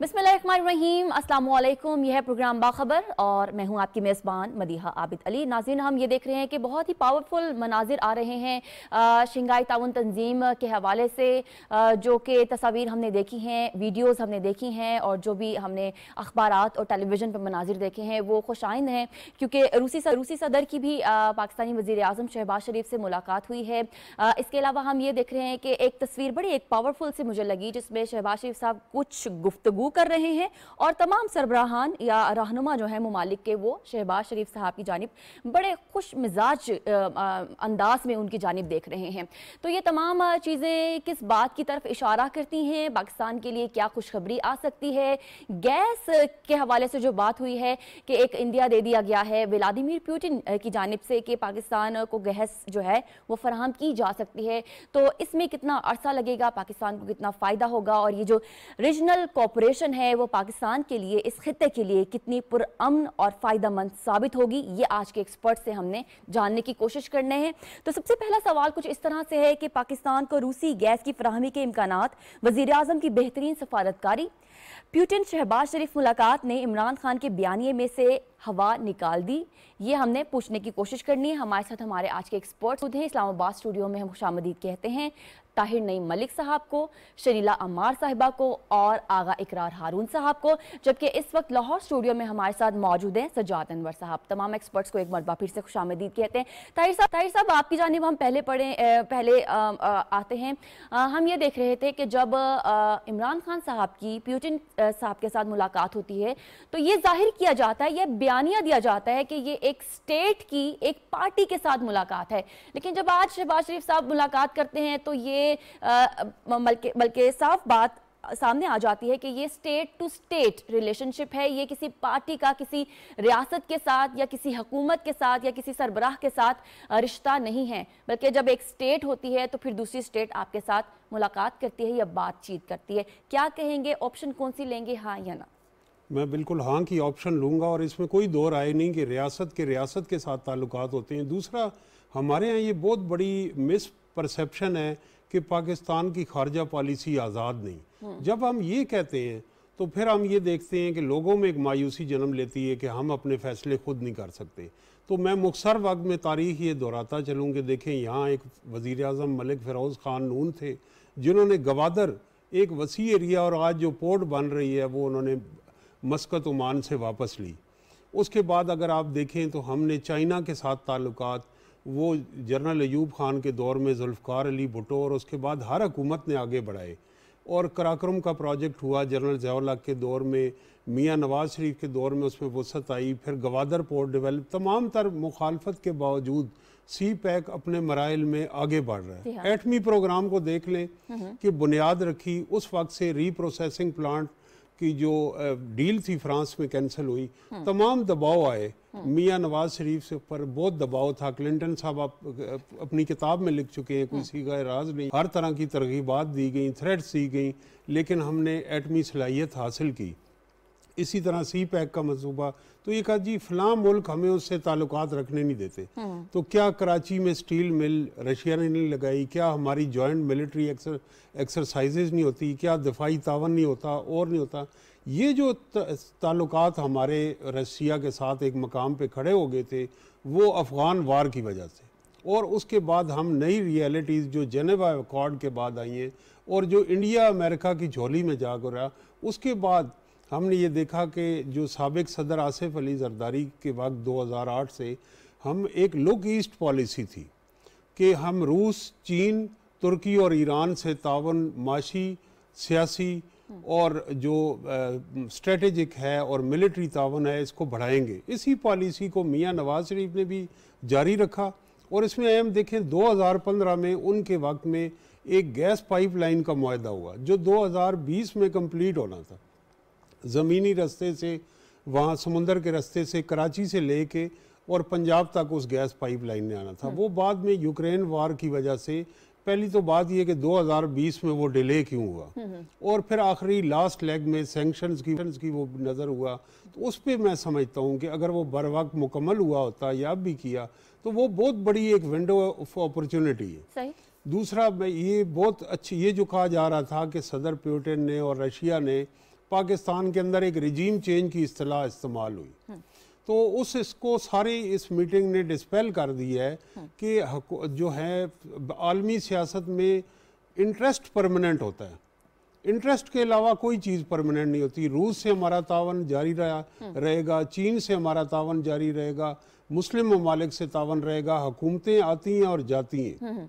बिस्मिल्लाहिर्रहमानिर्रहीम, अस्सलाम वालेकुम। यह है प्रोग्राम बाखबर और मैं हूं आपकी मेज़बान मदीहा आबिद अली। नाज़रीन, हम ये देख रहे हैं कि बहुत ही पावरफुल मनाजिर आ रहे हैं शंघाई ताउन तंजीम के हवाले से, जो कि तस्वीर हमने देखी हैं, वीडियोज़ हमने देखी हैं और जो भी हमने अखबारात और टेलीविज़न पर मनाजिर देखे हैं वो खुशाइंद हैं, क्योंकि रूसी सदर की भी पाकिस्तानी वज़ीर आज़म शहबाज शरीफ से मुलाकात हुई है। इसके अलावा हम ये देख रहे हैं कि एक तस्वीर बड़ी एक पावरफुल सी मुझे लगी, जिसमें शहबाज शरीफ साहब कुछ गुफ्तगू कर रहे हैं और तमाम सरबराहान या रहनुमा जो है मुमालिक के, वो शहबाज शरीफ साहब की जानिब बड़े खुश मिजाज अंदाज में उनकी जानिब देख रहे हैं। तो ये तमाम चीज़ें किस बात की तरफ इशारा करती हैं, पाकिस्तान के लिए क्या खुशखबरी आ सकती है? गैस के हवाले से जो बात हुई है कि एक इंडिया दे दिया गया है व्लादिमीर पुतिन की जानिब से कि पाकिस्तान को गैस जो है वो फराहम की जा सकती है, तो इसमें कितना अरसा लगेगा, पाकिस्तान को कितना फ़ायदा होगा और ये जो रीजनल कोऑपरेशन है वो पाकिस्तान के लिए, इस खित्ते के लिए कितनी पुरअमन और फ़ायदेमंद साबित होगी, ये आज के एक्सपर्ट से हमने जानने की कोशिश करने हैं। तो सबसे पहला सवाल कुछ इस तरह से है कि पाकिस्तान को रूसी गैस की फराहमी के इम्कानात, वज़ीर आज़म की बेहतरीन सफारतकारी, पुतिन शहबाज शरीफ मुलाकात ने इमरान खान के बयानिए में से हवा निकाल दी, ये हमने पूछने की कोशिश करनी है। हमारे साथ हमारे आज के एक्सपर्ट्स हैं। इस्लामाबाद स्टूडियो में हम खुशामदीद कहते हैं ताहिर नईम मलिक साहब को, शरीला अम्मार साहिबा को और आगा इकरार हारून साहब को, जबकि इस वक्त लाहौर स्टूडियो में हमारे साथ मौजूद हैं सज्जाद अनवर साहब। तमाम एक्सपर्ट्स को एक मरतबा फिर से खुशामदीद कहते हैं। ताहिर साहब आपकी जानिब हम पहले आते हैं। हम ये देख रहे थे कि जब इमरान खान साहब की पुतिन साहब के साथ मुलाकात होती है तो ये जाहिर किया जाता है, ये बयानिया दिया जाता है कि ये एक स्टेट की, एक पार्टी के साथ मुलाकात है, लेकिन जब आज शहबाज शरीफ साहब मुलाकात करते हैं तो ये बल्कि साफ बात सामने आ जाती है कि ये स्टेट टू स्टेट रिलेशनशिप है, ये किसी पार्टी का किसी रियासत के साथ या किसी हुकूमत के साथ या किसी सरबराह के साथ रिश्ता नहीं है, बल्कि जब एक स्टेट होती है तो फिर दूसरी स्टेट आपके साथ मुलाकात करती है या बातचीत करती है। क्या कहेंगे, ऑप्शन कौन सी लेंगे, हाँ या ना? मैं बिल्कुल हाँ की ऑप्शन लूँगा और इसमें कोई दो राय नहीं कि रियासत के साथ ताल्लुकात होते हैं। दूसरा, हमारे यहाँ ये बहुत बड़ी मिस परसेप्शन है कि पाकिस्तान की खारजा पॉलिसी आज़ाद नहीं। जब हम ये कहते हैं तो फिर हम ये देखते हैं कि लोगों में एक मायूसी जन्म लेती है कि हम अपने फ़ैसले खुद नहीं कर सकते। तो मैं मुख्तसर वक्त में तारीख़ ये दोहराता चलूँ कि देखें, यहाँ एक वज़ीर आज़म मलिक फ़िरोज़ ख़ान नून थे जिन्होंने गवादर, एक वसी एरिया, और आज जो पोर्ट बन रही है वो उन्होंने मस्कत ओमान से वापस ली। उसके बाद अगर आप देखें तो हमने चाइना के साथ ताल्लुकात, वो जनरल अयूब ख़ान के दौर में जुल्फ़कार अली भुट्टो और उसके बाद हर हुकूमत ने आगे बढ़ाए, और कराक्रम का प्रोजेक्ट हुआ जनरल ज़िया-उल-हक़ के दौर में, मियाँ नवाज़ शरीफ के दौर में उसमें वसअत आई, फिर गवादर पोर्ट डेवलप, तमाम तर मुखालफत के बावजूद सी पैक अपने मराइल में आगे बढ़ रहा है। एटमी प्रोग्राम को देख लें कि बुनियाद रखी, उस वक्त से रीप्रोसेसिंग प्लांट की जो डील थी फ्रांस में कैंसिल हुई, तमाम दबाव आए, मियाँ नवाज शरीफ से ऊपर बहुत दबाव था। क्लिंटन साहब अपनी किताब में लिख चुके हैं, कोई सीगा राज नहीं, हर तरह की तरगीबात दी गई, थ्रेट्स दी गई, लेकिन हमने एटमी सलाहियत हासिल की। इसी तरह सी पैक का मंसूबा, तो ये कहा जी फ़लाँ मुल्क हमें उससे ताल्लुकात रखने नहीं देते, तो क्या कराची में स्टील मिल रशिया ने नहीं लगाई, क्या हमारी जॉइंट मिलिट्री एक्सरसाइजेज नहीं होती, क्या दिफाई तावन नहीं होता और नहीं होता। ये जो ताल्लुकात हमारे रशिया के साथ एक मकाम पे खड़े हो गए थे वो अफ़गान वार की वजह से, और उसके बाद हम नई रियलिटीज़ जो जेनेवा अकॉर्ड के बाद आई हैं और जो इंडिया अमेरिका की झोली में जा रहा, उसके बाद हमने ये देखा कि जो साबिक सदर आसिफ अली जरदारी के वक्त 2008 से हम एक लुक ईस्ट पॉलिसी थी कि हम रूस, चीन, तुर्की और ईरान से तावन, माशी, सियासी और जो स्ट्रेटेजिक है और मिलिट्री तावन है, इसको बढ़ाएंगे। इसी पॉलिसी को मियाँ नवाज शरीफ ने भी जारी रखा, और इसमें अहम देखें 2015 में उनके वक्त में एक गैस पाइपलाइन का मुआहदा हुआ जो 2020 में कंप्लीट होना था, ज़मीनी रास्ते से, वहाँ समुंदर के रास्ते से, कराची से लेके और पंजाब तक उस गैस पाइपलाइन ने आना था। वो बाद में यूक्रेन वार की वजह से, पहली तो बात ये कि 2020 में वो डिले क्यों हुआ, और फिर आखिरी लास्ट लेग में सैंक्शंस की वो नज़र हुआ, तो उस पर मैं समझता हूँ कि अगर वो बर वक्त मुकम्मल हुआ होता या भी किया तो वो बहुत बड़ी एक विंडो ऑफ अपॉर्चुनिटी है। दूसरा, ये बहुत अच्छी, ये जो कहा जा रहा था कि सदर पुतिन ने और रशिया ने پاکستان کے اندر ایک رجیم چینج کی اصطلاح استعمال ہوئی، تو اس کو ساری اس میٹنگ نے ڈسپیل کر دی ہے کہ جو ہے عالمی سیاست میں انٹرسٹ پرماننٹ ہوتا ہے، انٹرسٹ کے علاوہ کوئی چیز پرماننٹ نہیں ہوتی. روس سے ہمارا تعاون جاری رہے گا، چین سے ہمارا تعاون جاری رہے گا، مسلم ممالک سے تعاون رہے گا، حکومتیں آتی ہیں اور جاتی ہیں.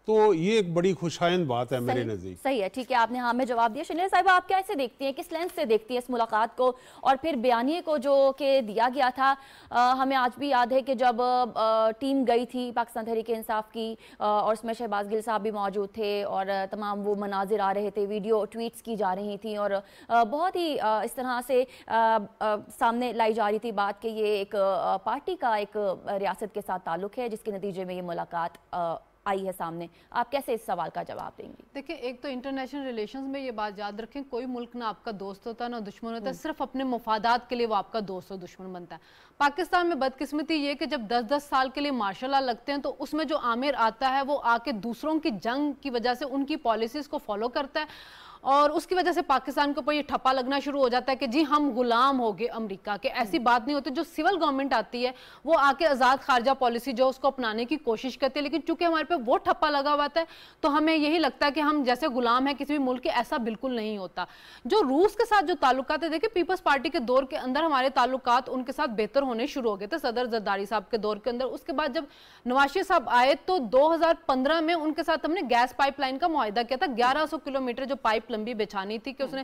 تو یہ ایک بڑی خوشائند بات ہے میرے نزدیک. صحیح ہے، ٹھیک ہے، آپ نے ہاں میں جواب دیا. شنیل صاحبہ آپ کیسے دیکھتی ہیں، کس لینس سے دیکھتی ہیں اس ملاقات کو اور پھر بیانیے کو جو کہ دیا گیا تھا؟ ہمیں آج بھی یاد ہے کہ جب ٹیم گئی تھی پاکستان تحریک انصاف کی اور اس میں شہباز گل صاحب بھی موجود تھے اور تمام وہ مناظر آ رہے تھے، ویڈیو ٹویٹس کی جا رہی تھیں اور بہت ہی اس طرح سے سامنے لائی جا رہی تھی بات کہ یہ ایک پارٹی کا ایک ریاست کے ساتھ تعلق ہے جس کے نتیجے میں یہ ملاقات آئی ہے سامنے. آپ کیسے اس سوال کا جواب دیں گی؟ دیکھیں، ایک تو انٹرنیشنل ریلیشنز میں یہ بات یاد رکھیں، کوئی ملک نہ آپ کا دوست ہوتا نہ دشمن ہوتا ہے، صرف اپنے مفادات کے لیے وہ آپ کا دوست اور دشمن بنتا ہے. پاکستان میں بدقسمتی یہ کہ جب 10-10 سال کے لیے مارشل لا لگتے ہیں تو اس میں جو عامر آتا ہے وہ آ کے دوسروں کی جنگ کی وجہ سے ان کی پالیسیز کو فالو کرتا ہے اور اس کی وجہ سے پاکستان کے اوپر یہ ٹھپا لگنا شروع ہو جاتا ہے کہ جی ہم غلام ہو گئے امریکہ کے. ایسی بات نہیں ہوتی. جو سول گورنمنٹ آتی ہے وہ آ کے آزاد خارجہ پالیسی جو اس کو اپنانے کی کوشش کرتی ہے، لیکن چونکہ ہمارے پہ وہ ٹھپا لگا ہوا ہے تو ہمیں یہی لگتا ہے کہ ہم جیسے غلام ہیں کسی بھی ملک کے. ایسا بالکل نہیں ہوتا. جو روس کے ساتھ جو تعلقات ہے، دیکھیں پیپلز پارٹی کے دور کے اندر ہمارے تعلقات ان کے ساتھ بہتر ہونے شروع ہو گئے تھے صدر زرداری صاحب کے دور کے اندر. اس کے بعد جب نواز شریف صاحب آئے تو 2015 میں ان کے ساتھ ہم نے گیس پائپ لائن کا معاہدہ کیا تھا. 1100 کلومیٹر جو پائپ لمبی بچھانی تھی کہ اس نے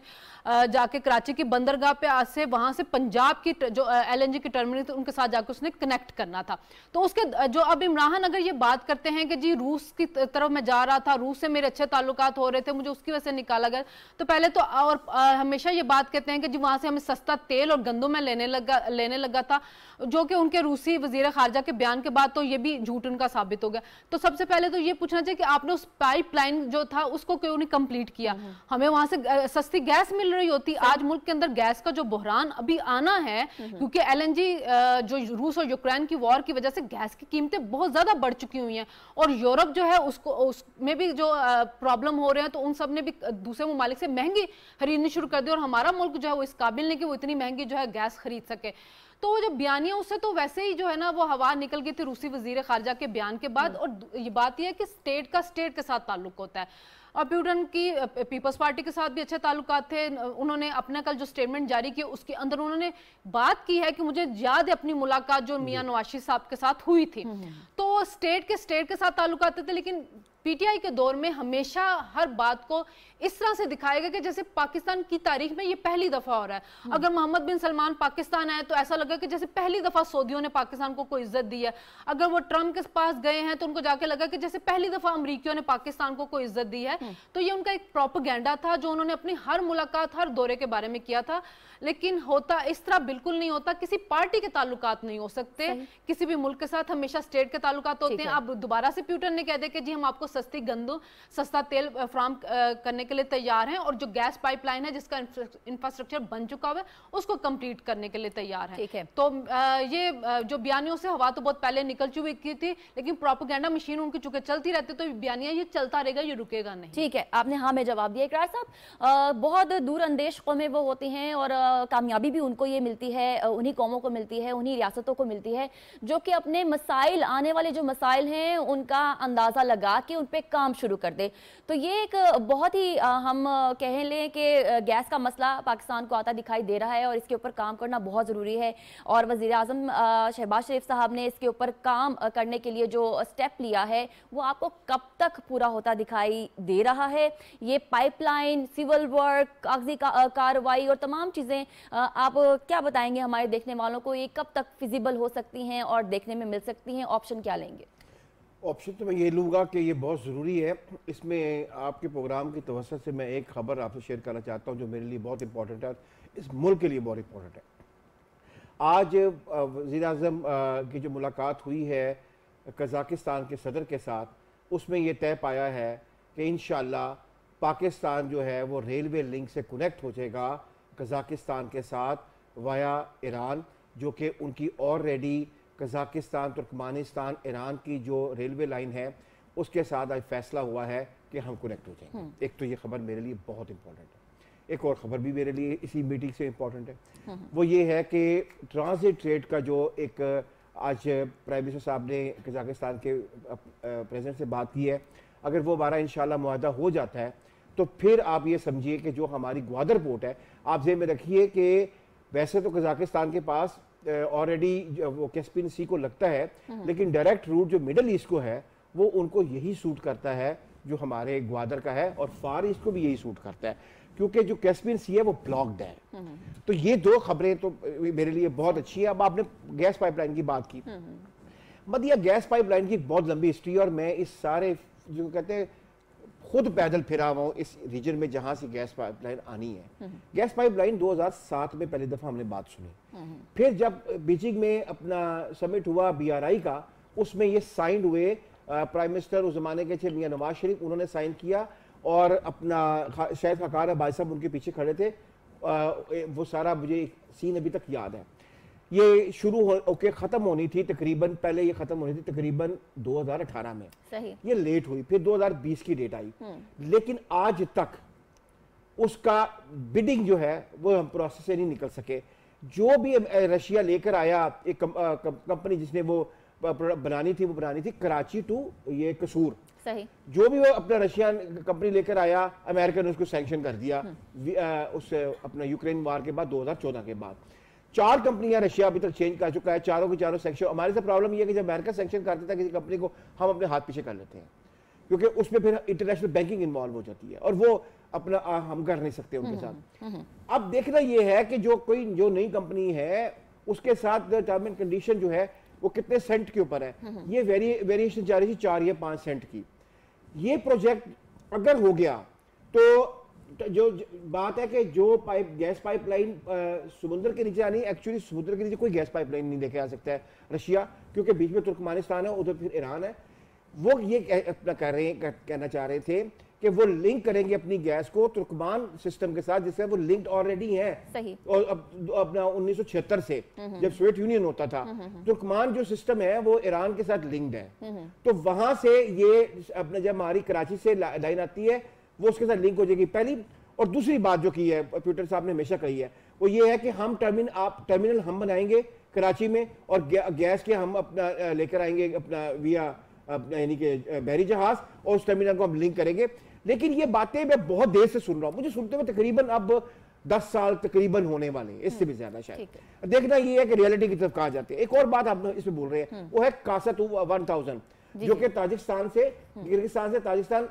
جا کے کراچی کی بندرگاہ پہ آج سے وہاں سے پنجاب کی جو LNG کی ٹرمینل تھی ان کے ساتھ جا کے اس نے کنیکٹ کرنا تھا. تو اس کے جو اب عمران اگر یہ بات کرتے ہیں کہ جی روس کی طرف میں جا رہا تھا، روس سے میرے اچھے تعلقات ہو رہے تھے، مجھے اس کی وجہ سے نکالا گیا، تو پہلے تو اور ہمیشہ یہ بات کہتے ہیں کہ جی وہاں سے ہمیں سستا تیل اور گندم میں لینے لگا تھا، جو کہ ان کے روسی وزیر خارجہ کے بیان کے بعد تو یہ بھی جھوٹ ان کا ثابت ہو گیا. تو سب سے پہلے تو یہ پوچھنا چاہیے کہ آپ نے اس پائپ لائن جو تھا اس کو کیوں نہیں کمپلیٹ کیا؟ ہمیں وہاں سے سستی گیس مل رہی ہوتی. آج ملک کے اندر گیس کا جو بحران ابھی آنا ہے کیونکہ LNG جو روس اور یوکرین کی وار کی وجہ سے گیس کی قیمتیں بہت زیادہ بڑھ چکی ہوئی ہیں اور یورپ جو ہے اس میں بھی جو پرابلم ہو رہے ہیں تو ان سب نے بھی دوسرے ممالک سے مہنگی خریدنی شروع کر دی اور ہمارا ملک جو ہے وہ اس قابل نہیں کہ وہ اتنی مہنگی جو ہے گیس خرید سکے. تو وہ جو بیانیہ اس سے تو ویسے ہی جو ہے نا وہ ہوا نکل گئی تھی روسی وزیر خارجہ کے بیان کے بعد. اور یہ بات یہ ہے کہ اسٹیٹ کا اسٹیٹ کے ساتھ تعلق ہوتا ہے اور پیوٹن کی پیپلز پارٹی کے ساتھ بھی اچھے تعلقات تھے. انہوں نے اپنا کل جو سٹیٹمنٹ جاری کی اس کے اندر انہوں نے بات کی ہے کہ مجھے یاد ہے اپنی ملاقات جو میاں نواز شریف صاحب کے ساتھ ہوئی تھی. تو اسٹیٹ کے ساتھ تعلقات تھے، لیکن پی ٹی آئی کے دور میں ہمیشہ ہر بات کو اس طرح سے دکھائے گا کہ جیسے پاکستان کی تاریخ میں یہ پہلی دفعہ ہو رہا ہے. اگر محمد بن سلمان پاکستان آئے تو ایسا لگا کہ جیسے پہلی دفعہ سعودیوں نے پاکستان کو کوئی عزت دی ہے. اگر وہ ٹرمپ کے پاس گئے ہیں تو ان کو جا کے لگا کہ جیسے پہلی دفعہ امریکیوں نے پاکستان کو کوئی عزت دی ہے. تو یہ ان کا ایک پروپیگنڈا تھا جو انہوں نے اپنی ہر ملاقات ہر دورے کے بارے میں کیا تھا. لیکن ہوتا اس طرح بالکل نہیں ہوتا. کسی پارٹی کے تعلقات نہیں ہو سکتے کسی بھی ملک کے ساتھ، ہمیشہ اسٹیٹ کے تعلقات ہوتے ہیں. اب دوبارہ سے پیوٹن نے کہہ دیا کہ جی ہم آپ کو سستی گندم سستا تیل فراہم کرنے کے لیے تیار ہیں اور جو گیس پائپ لائن ہے جس کا انفراسٹرکچر بن چکا ہوا ہے اس کو کمپلیٹ کرنے کے لیے تیار ہیں. تو یہ جو بیانیوں سے ہوا تو بہت پہلے نکل چکی تھی لیکن پروپیگنڈا مشین ان کی چونکہ چلتی رہتی تو بیانیہ یہ چلتا رہے گا، یہ رکے گا نہیں. ٹھیک ہے، آپ نے ہاں میں جواب دیا. اقرار صاحب، بہت دور اندیش قومیں وہ ہوتی ہیں اور کامیابی بھی ان کو یہ ملتی ہے، انہی قوموں کو ملتی ہے، انہی ریاستوں کو ملتی ہے جو کہ اپنے مسائل، آنے والے جو مسائل ہیں ان کا اندازہ لگا کے ان پہ کام شروع کر دے. تو یہ ایک بہت ہی ہم کہہ لیں کہ گیس کا مسئلہ پاکستان کو آتا دکھائی دے رہا ہے اور اس کے اوپر کام کرنا بہت ضروری ہے اور وزیر اعظم شہباز شریف صاحب نے اس کے اوپر کام کرنے کے لیے جو اسٹیپ لیا ہے وہ آپ کو کب تک پورا ہوتا دکھائی دے رہا ہے؟ یہ پائپ لائن، سول ورک، کاغذی کارروائی اور تمام چیزیں آپ کیا بتائیں گے ہمارے دیکھنے والوں کو؟ یہ کب تک فیزیبل ہو سکتی ہیں اور دیکھنے میں مل سکتی ہیں؟ آپشن کیا لیں گے؟ آپشن تو میں یہ لوں گا کہ یہ بہت ضروری ہے. اس میں آپ کے پروگرام کی توسط سے میں ایک خبر آپ سے شیئر کرنا چاہتا ہوں جو میرے لیے بہت امپورٹنٹ ہے، اس ملک کے لیے بہت امپورٹنٹ ہے. آج وزیر اعظم کی جو ملاقات ہوئی ہے قزاقستان کے صدر کے ساتھ، اس میں یہ طے پایا ہے کہ انشاءاللہ پاکستان جو ہے وہ ریلوے لنک سے کنیکٹ ہو جائے گا قزاقستان کے ساتھ وایا ایران، جو کہ ان کی آلریڈی قزاقستان، ترکمانستان، ایران کی جو ریلوے لائن ہے اس کے ساتھ آج فیصلہ ہوا ہے کہ ہم کنیکٹ ہو جائیں گے. ایک تو یہ خبر میرے لیے بہت امپورٹنٹ ہے. ایک اور خبر بھی میرے لیے اسی میٹنگ سے امپورٹنٹ ہے، وہ یہ ہے کہ ٹرانزٹ ٹریڈ کا جو ایک آج پرائم منسٹر صاحب نے قزاقستان کے پریزیڈنٹ سے بات کی ہے، اگر وہ ہمارا انشاءاللہ معاہدہ ہو جاتا ہے تو پھر آپ یہ سمجھیے کہ جو ہماری گوادر پورٹ ہے، آپ ذہن میں رکھیے کہ ویسے تو قزاقستان کے پاس آلریڈی وہ کیسپین سی کو لگتا ہے، لیکن ڈائریکٹ روٹ جو مڈل ایسٹ کو ہے وہ ان کو یہی سوٹ کرتا ہے جو ہمارے گوادر کا ہے، اور فار ایسٹ کو بھی یہی سوٹ کرتا ہے کیونکہ جو کیسپین سی ہے وہ بلاکڈ ہے۔ تو یہ دو خبریں تو میرے لیے بہت اچھی ہیں۔ اب آپ نے گیس پائپ لائن کی بات کی، مدیہ گیس پائپ لائن کی بہت لمبی ہسٹری، اور میں اس سارے جو کہتے ہیں خود پیدل پھرا ہوں اس ریجن میں جہاں سے گیس پائپ لائن آنی ہے۔ گیس پائپ لائن 2007 میں پہلی دفعہ ہم نے بات سنی، پھر جب بیجنگ میں اپنا سمٹ ہوا BRI کا، اس میں یہ سائنڈ ہوئے، پرائم منسٹر اس زمانے کے تھے میاں نواز شریف، انہوں نے سائن کیا، اور اپنا شاید خاقان عباسی صاحب ان کے پیچھے کھڑے تھے۔ وہ سارا مجھے سین ابھی تک یاد ہے۔ یہ شروع ہو کے ختم ہونی تھی تقریباً، پہلے یہ ختم ہونی تھی تقریباً 2018 میں، صحیح، یہ لیٹ ہوئی، پھر 2020 کی ڈیٹ آئی، لیکن آج تک اس کا بڈنگ جو ہے وہ ہم پروسیس سے نہیں نکل سکے۔ جو بھی رشیا لے کر آیا، ایک کمپنی جس نے وہ بنانی تھی کراچی ٹو یہ قصور، صحیح، جو بھی وہ اپنا رشین کمپنی لے کر آیا، امریکہ نے اس کو سینکشن کر دیا اس اپنا یوکرین وار کے بعد 2014 کے بعد۔ 4 کمپنیاں رشیا ابھی تک چینج کر چکا ہے، چاروں کی چاروں سینکشن۔ ہمارے سے پرابلم یہ ہے کہ جب امریکہ سینکشن کرتا تھا کسی کمپنی کو، ہم اپنے ہاتھ پیچھے کر لیتے ہیں کیونکہ اس میں پھر انٹرنیشنل بینکنگ انوالو ہو جاتی ہے، اور وہ اپنا ہم کر نہیں سکتے ان کے ساتھ۔ اب دیکھنا یہ ہے کہ جو نئی کمپنی ہے اس کے ساتھ ٹرم اینڈ کنڈیشن جو ہے وہ کتنے سینٹ کے اوپر ہے، یہ ویریشن جا رہی تھی 4 یا 5 سینٹ کی۔ یہ پروجیکٹ اگر ہو گیا تو جو بات ہے کہ جو گیس پائپ لائن سمندر کے نیچے آنی، ایکچولی سمندر کے نیچے کوئی گیس پائپ لائن نہیں لے کے آ سکتا ہے رشیا، کیونکہ بیچ میں ترکمانستان ہے، ادھر پھر ایران ہے۔ وہ یہ اپنا کہنا چاہ رہے تھے کہ وہ لنک کریں گے اپنی گیس کو ترکمان سسٹم کے ساتھ، جس سے وہ لنکڈ آلریڈی ہیں، اور اپنا 1976 سے جب سوویت یونین ہوتا تھا، ترکمان جو سسٹم ہے وہ ایران کے ساتھ لنکڈ ہے، تو وہاں سے یہ اپنا جب ہماری کراچی سے لائن آتی ہے وہ اس کے ساتھ لنک ہو جائے گی، پہلی۔ اور دوسری بات جو کی ہے پیٹر صاحب نے ہمیشہ کہی ہے وہ یہ ہے کہ ہم ٹرمینل ہم بنائیں گے کراچی میں، اور گیس کے ہم اپنا لے کر آئیں گے اپنا ویا یعنی کہ بحری جہاز، اور اس ٹرمینل کو ہم لنک کریں گے۔ لیکن یہ باتیں میں بہت دیر سے سن رہا ہوں، مجھے سنتے ہوئے تقریباً اب 10 سال تقریباً ہونے والے ہیں، اس سے بھی زیادہ شاید۔ دیکھنا یہ ہے کہ ریئلٹی کی طرف کہاں جاتے ہیں۔ ایک اور بات آپ اس میں بول رہے ہیں، وہ ہے کاسا 1000 جو کہ تاجکستان سے تاجکستان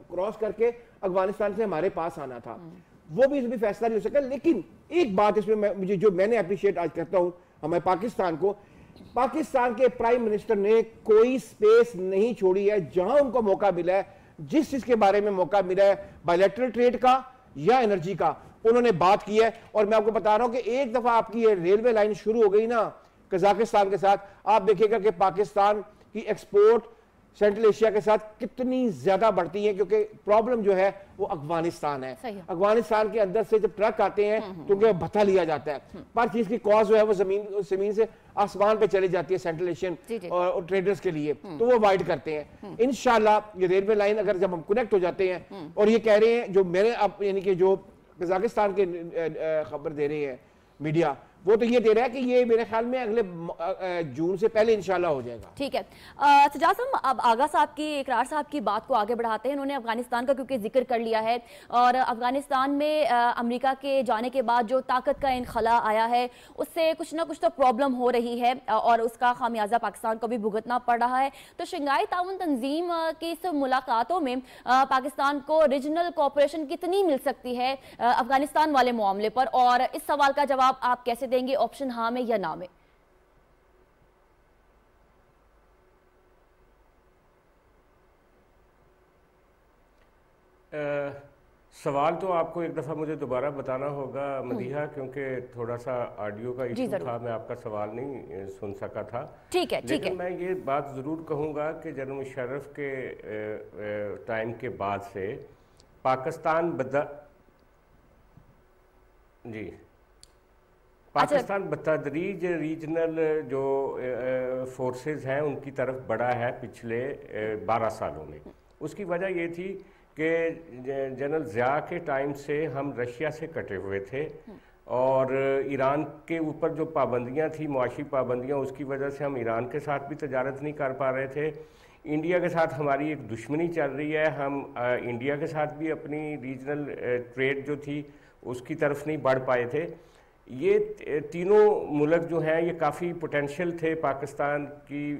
کراس کر کے افغانستان سے ہمارے پاس آنا تھا، وہ بھی اس میں فیصلہ نہیں ہو سکا۔ لیکن ایک بات اس میں جو میں نے اپریشیٹ آج کرتا ہوں ہمارے پاکستان کو، پاکستان کے پرائم منسٹر نے کوئی سپیس نہیں چھوڑی ہے، جہاں ان کو موقع ملا ہے، جس چیز کے بارے میں موقع ملا ہے، بائیلیٹرل ٹریڈ کا یا انرجی کا، انہوں نے بات کی ہے۔ اور میں آپ کو بتا رہا ہوں کہ ایک دفعہ آپ کی یہ ریلوے لائن شروع ہو گئی نا قزاقستان کے ساتھ، آپ دیکھیں گا کہ پاکستان کی ایکسپورٹ سینٹرل ایشیا کے ساتھ کتنی زیادہ بڑھتی ہیں، کیونکہ پرابلم جو ہے وہ افغانستان ہے۔ افغانستان کے اندر سے جب ٹرک آتے ہیں تو ان کو بھتہ لیا جاتا ہے، پر چیز کی کاز جو ہے وہ زمین سے آسمان پہ چلی جاتی ہے سینٹرل ایشین اور ٹریڈرز کے لیے، تو وہ وائڈ کرتے ہیں۔ انشاءاللہ یہ ریلوے لائن اگر جب ہم کنیکٹ ہو جاتے ہیں، اور یہ کہہ رہے ہیں جو میرے یعنی کہ جو قزاقستان کے خبر دے رہے ہیں میڈیا، وہ تو یہ دے رہا ہے کہ یہ میرے خیال میں اگلے جون سے پہلے انشاءاللہ ہو جائے گا۔ ٹھیک ہے سجاد صاحب، اب آغا صاحب کی اقرار صاحب کی بات کو آگے بڑھاتے ہیں۔ انہوں نے افغانستان کا کیونکہ ذکر کر لیا ہے، اور افغانستان میں امریکہ کے جانے کے بعد جو طاقت کا انخلا آیا ہے اس سے کچھ نہ کچھ تو پرابلم ہو رہی ہے، اور اس کا خمیازہ پاکستان کو بھی بھگتنا پڑ رہا ہے۔ تو شنگھائی تعاون تنظیم کی اس ملاقاتوں میں پاکستان کو ریجنل کوآپریشن کتنی مل سکتی ہے افغانستان والے معاملے پر، اور اس سوال کا جواب آپ کیسے دیں گے، آپشن ہاں میں یا نہ میں؟ سوال تو آپ کو ایک دفعہ مجھے دوبارہ بتانا ہوگا مدیحہ، کیونکہ تھوڑا سا آڈیو کا ایشو تھا، میں آپ کا سوال نہیں سن سکا تھا۔ ٹھیک ہے، ٹھیک ہے۔ لیکن میں یہ بات ضرور کہوں گا کہ جنرل مشرف کے ٹائم کے بعد سے پاکستان بتدریج ریجنل جو فورسز ہیں ان کی طرف بڑھا ہے پچھلے 12 سالوں میں۔ اس کی وجہ یہ تھی کہ جنرل ضیاء کے ٹائم سے ہم رشیا سے کٹے ہوئے تھے اور ایران کے اوپر جو پابندیاں تھیں، معاشی پابندیاں، اس کی وجہ سے ہم ایران کے ساتھ بھی تجارت نہیں کر پا رہے تھے. انڈیا کے ساتھ ہماری ایک دشمنی چل رہی ہے، ہم انڈیا کے ساتھ بھی اپنی ریجنل ٹریڈ جو تھی اس کی طرف نہیں بڑھ پائے تھے. یہ تینوں ملک جو ہیں یہ کافی پوٹینشیل تھے پاکستان کی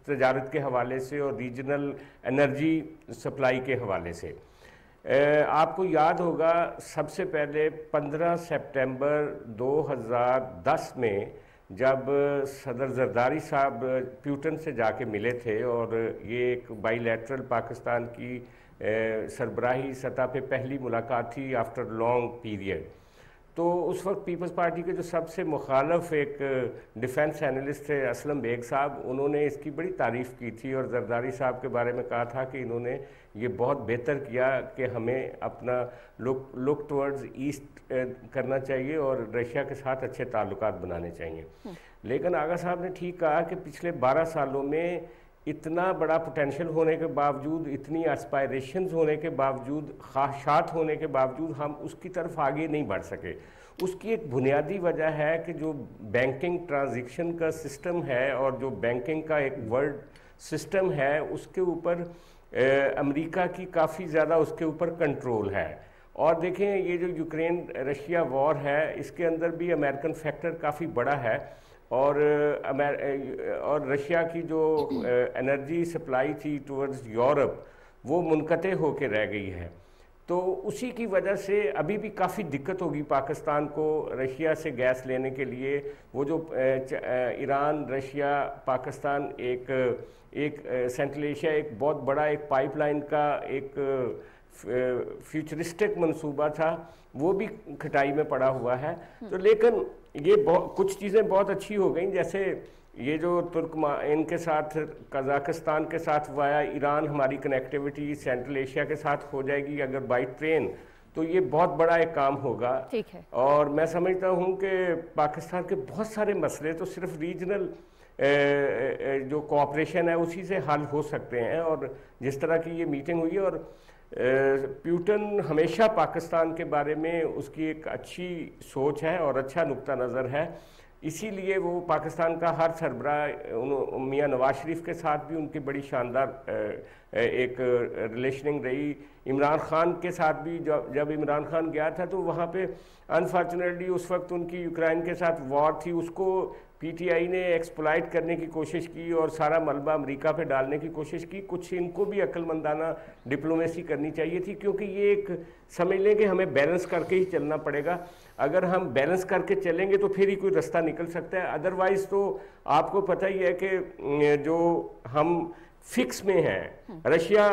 تجارت کے حوالے سے اور ریجنل انرجی سپلائی کے حوالے سے. آپ کو یاد ہوگا سب سے پہلے 15 سپٹمبر 2010 میں جب صدر زرداری صاحب پیوٹن سے جا کے ملے تھے اور یہ ایک بائی لیٹرل پاکستان کی سربراہی سطح پہ پہلی ملاقات تھی آفٹر لانگ پیریڈ. تو اس وقت پیپلز پارٹی کے جو سب سے مخالف ایک ڈیفنس اینالسٹ تھے اسلم بیگ صاحب، انہوں نے اس کی بڑی تعریف کی تھی اور زرداری صاحب کے بارے میں کہا تھا کہ انہوں نے یہ بہت بہتر کیا کہ ہمیں اپنا لک ٹورڈز ایسٹ کرنا چاہیے اور رشیا کے ساتھ اچھے تعلقات بنانے چاہیے. لیکن آغا صاحب نے ٹھیک کہا کہ پچھلے 12 سالوں میں اتنا بڑا پوٹینشیل ہونے کے باوجود، اتنی اسپائریشنز ہونے کے باوجود، خواہشات ہونے کے باوجود ہم اس کی طرف آگے نہیں بڑھ سکے. اس کی ایک بنیادی وجہ ہے کہ جو بینکنگ ٹرانزیکشن کا سسٹم ہے اور جو بینکنگ کا ایک ورلڈ سسٹم ہے اس کے اوپر امریکہ کی کافی زیادہ اس کے اوپر کنٹرول ہے. اور دیکھیں یہ جو یوکرین رشیا وار ہے اس کے اندر بھی امریکن فیکٹر کافی بڑا ہے اور رشیا کی جو انرجی سپلائی تھی ٹورڈز یورپ وہ منقطع ہو کے رہ گئی ہے. تو اسی کی وجہ سے ابھی بھی کافی دقت ہوگی پاکستان کو رشیا سے گیس لینے کے لیے. وہ جو ایران رشیا پاکستان ایک سینٹرل ایشیا ایک بہت بڑا ایک پائپ لائن کا ایک فیوچرسٹک منصوبہ تھا وہ بھی کھٹائی میں پڑا ہوا ہے. تو لیکن یہ کچھ چیزیں بہت اچھی ہو گئیں، جیسے یہ جو ان کے ساتھ قزاقستان کے ساتھ وایا ایران ہماری کنیکٹیوٹی سینٹرل ایشیا کے ساتھ ہو جائے گی اگر بائی ٹرین، تو یہ بہت بڑا ایک کام ہوگا. اور میں سمجھتا ہوں کہ پاکستان کے بہت سارے مسئلے تو صرف ریجنل جو کوآپریشن ہے اسی سے حل ہو سکتے ہیں. اور جس طرح کی یہ میٹنگ ہوئی اور پیوٹن ہمیشہ پاکستان کے بارے میں اس کی ایک اچھی سوچ ہے اور اچھا نقطہ نظر ہے، اسی لیے وہ پاکستان کا ہر سربراہ میاں نواز شریف کے ساتھ بھی ان کی بڑی شاندار ایک ریلیشننگ رہی. عمران خان کے ساتھ بھی جب عمران خان گیا تھا تو وہاں پہ انفارچونیٹلی اس وقت ان کی یوکرائن کے ساتھ وار تھی، اس کو پی ٹی آئی نے ایکسپلائٹ کرنے کی کوشش کی اور سارا ملبہ امریکہ پہ ڈالنے کی کوشش کی. کچھ ان کو بھی عقل مندانہ ڈپلومیسی کرنی چاہیے تھی کیونکہ یہ ایک سمجھ لیں کہ ہمیں بیلنس کر کے ہی چلنا پڑے گا. اگر ہم بیلنس کر کے چلیں گے تو پھر ہی کوئی رستہ نکل سکتا ہے. ادروائز تو آپ کو پتہ ہی ہے کہ جو ہم فکس میں ہیں، رشیا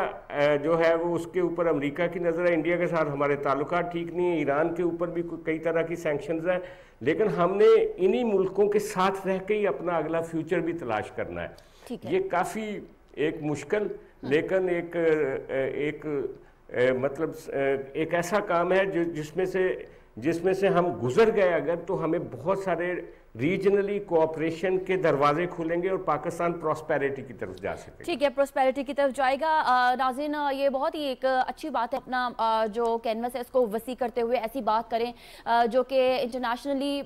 جو ہے وہ اس کے اوپر امریکہ کی نظر ہے، انڈیا کے ساتھ ہمارے تعلقات ٹھیک نہیں ہیں، ایران کے اوپر بھی کئی طرح کی سینکشنز ہیں، لیکن ہم نے انہی ملکوں کے ساتھ رہ کے ہی اپنا اگلا فیوچر بھی تلاش کرنا ہے. یہ کافی ایک مشکل لیکن ایک مطلب ایک ایسا کام ہے جس میں سے ہم گزر گئے اگر تو ہمیں بہت سارے ریجنلی کوآپریشن کے دروازے کھولیں گے اور پاکستان پراسپیریٹی کی طرف جا سکے. ٹھیک ہے، پراسپیریٹی کی طرف جائے گا. ناظرین یہ بہت ہی ایک اچھی بات ہے، اپنا جو کینوس ہے اس کو وسیع کرتے ہوئے ایسی بات کریں جو کہ انٹرنیشنلی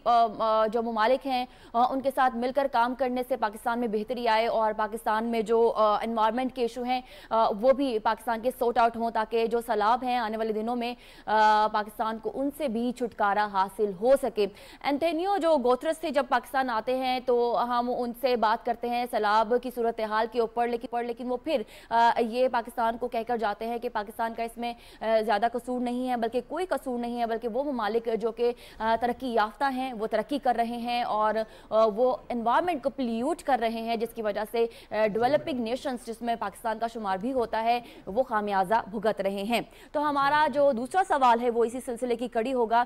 جو ممالک ہیں ان کے ساتھ مل کر کام کرنے سے پاکستان میں بہتری آئے اور پاکستان میں جو انوائرمنٹ کے ایشو ہیں وہ بھی پاکستان کے سورٹ آؤٹ ہوں تاکہ جو سیلاب ہیں آنے والے دنوں میں پاکستان کو ان سے بھی چھٹکارا حاصل ہو سکے. اینٹونیو جو گوترس سے جب پاکستان آتے ہیں تو ہم ان سے بات کرتے ہیں سیلاب کی صورتحال کے اوپر، لیکن وہ پھر یہ پاکستان کو کہہ کر جاتے ہیں کہ پاکستان کا اس میں زیادہ قصور نہیں ہے، بلکہ کوئی قصور نہیں ہے، بلکہ وہ ممالک جو کہ ترقی یافتہ ہیں وہ ترقی کر رہے ہیں اور وہ انوائرمنٹ کو پلیوٹ کر رہے ہیں جس کی وجہ سے ڈیولپنگ نیشنز جس میں پاکستان کا شمار بھی ہوتا ہے وہ خامیازہ بھگت رہے ہیں. تو ہمارا جو دوسرا سوال ہے وہ اسی سلسلے کی کڑی ہوگا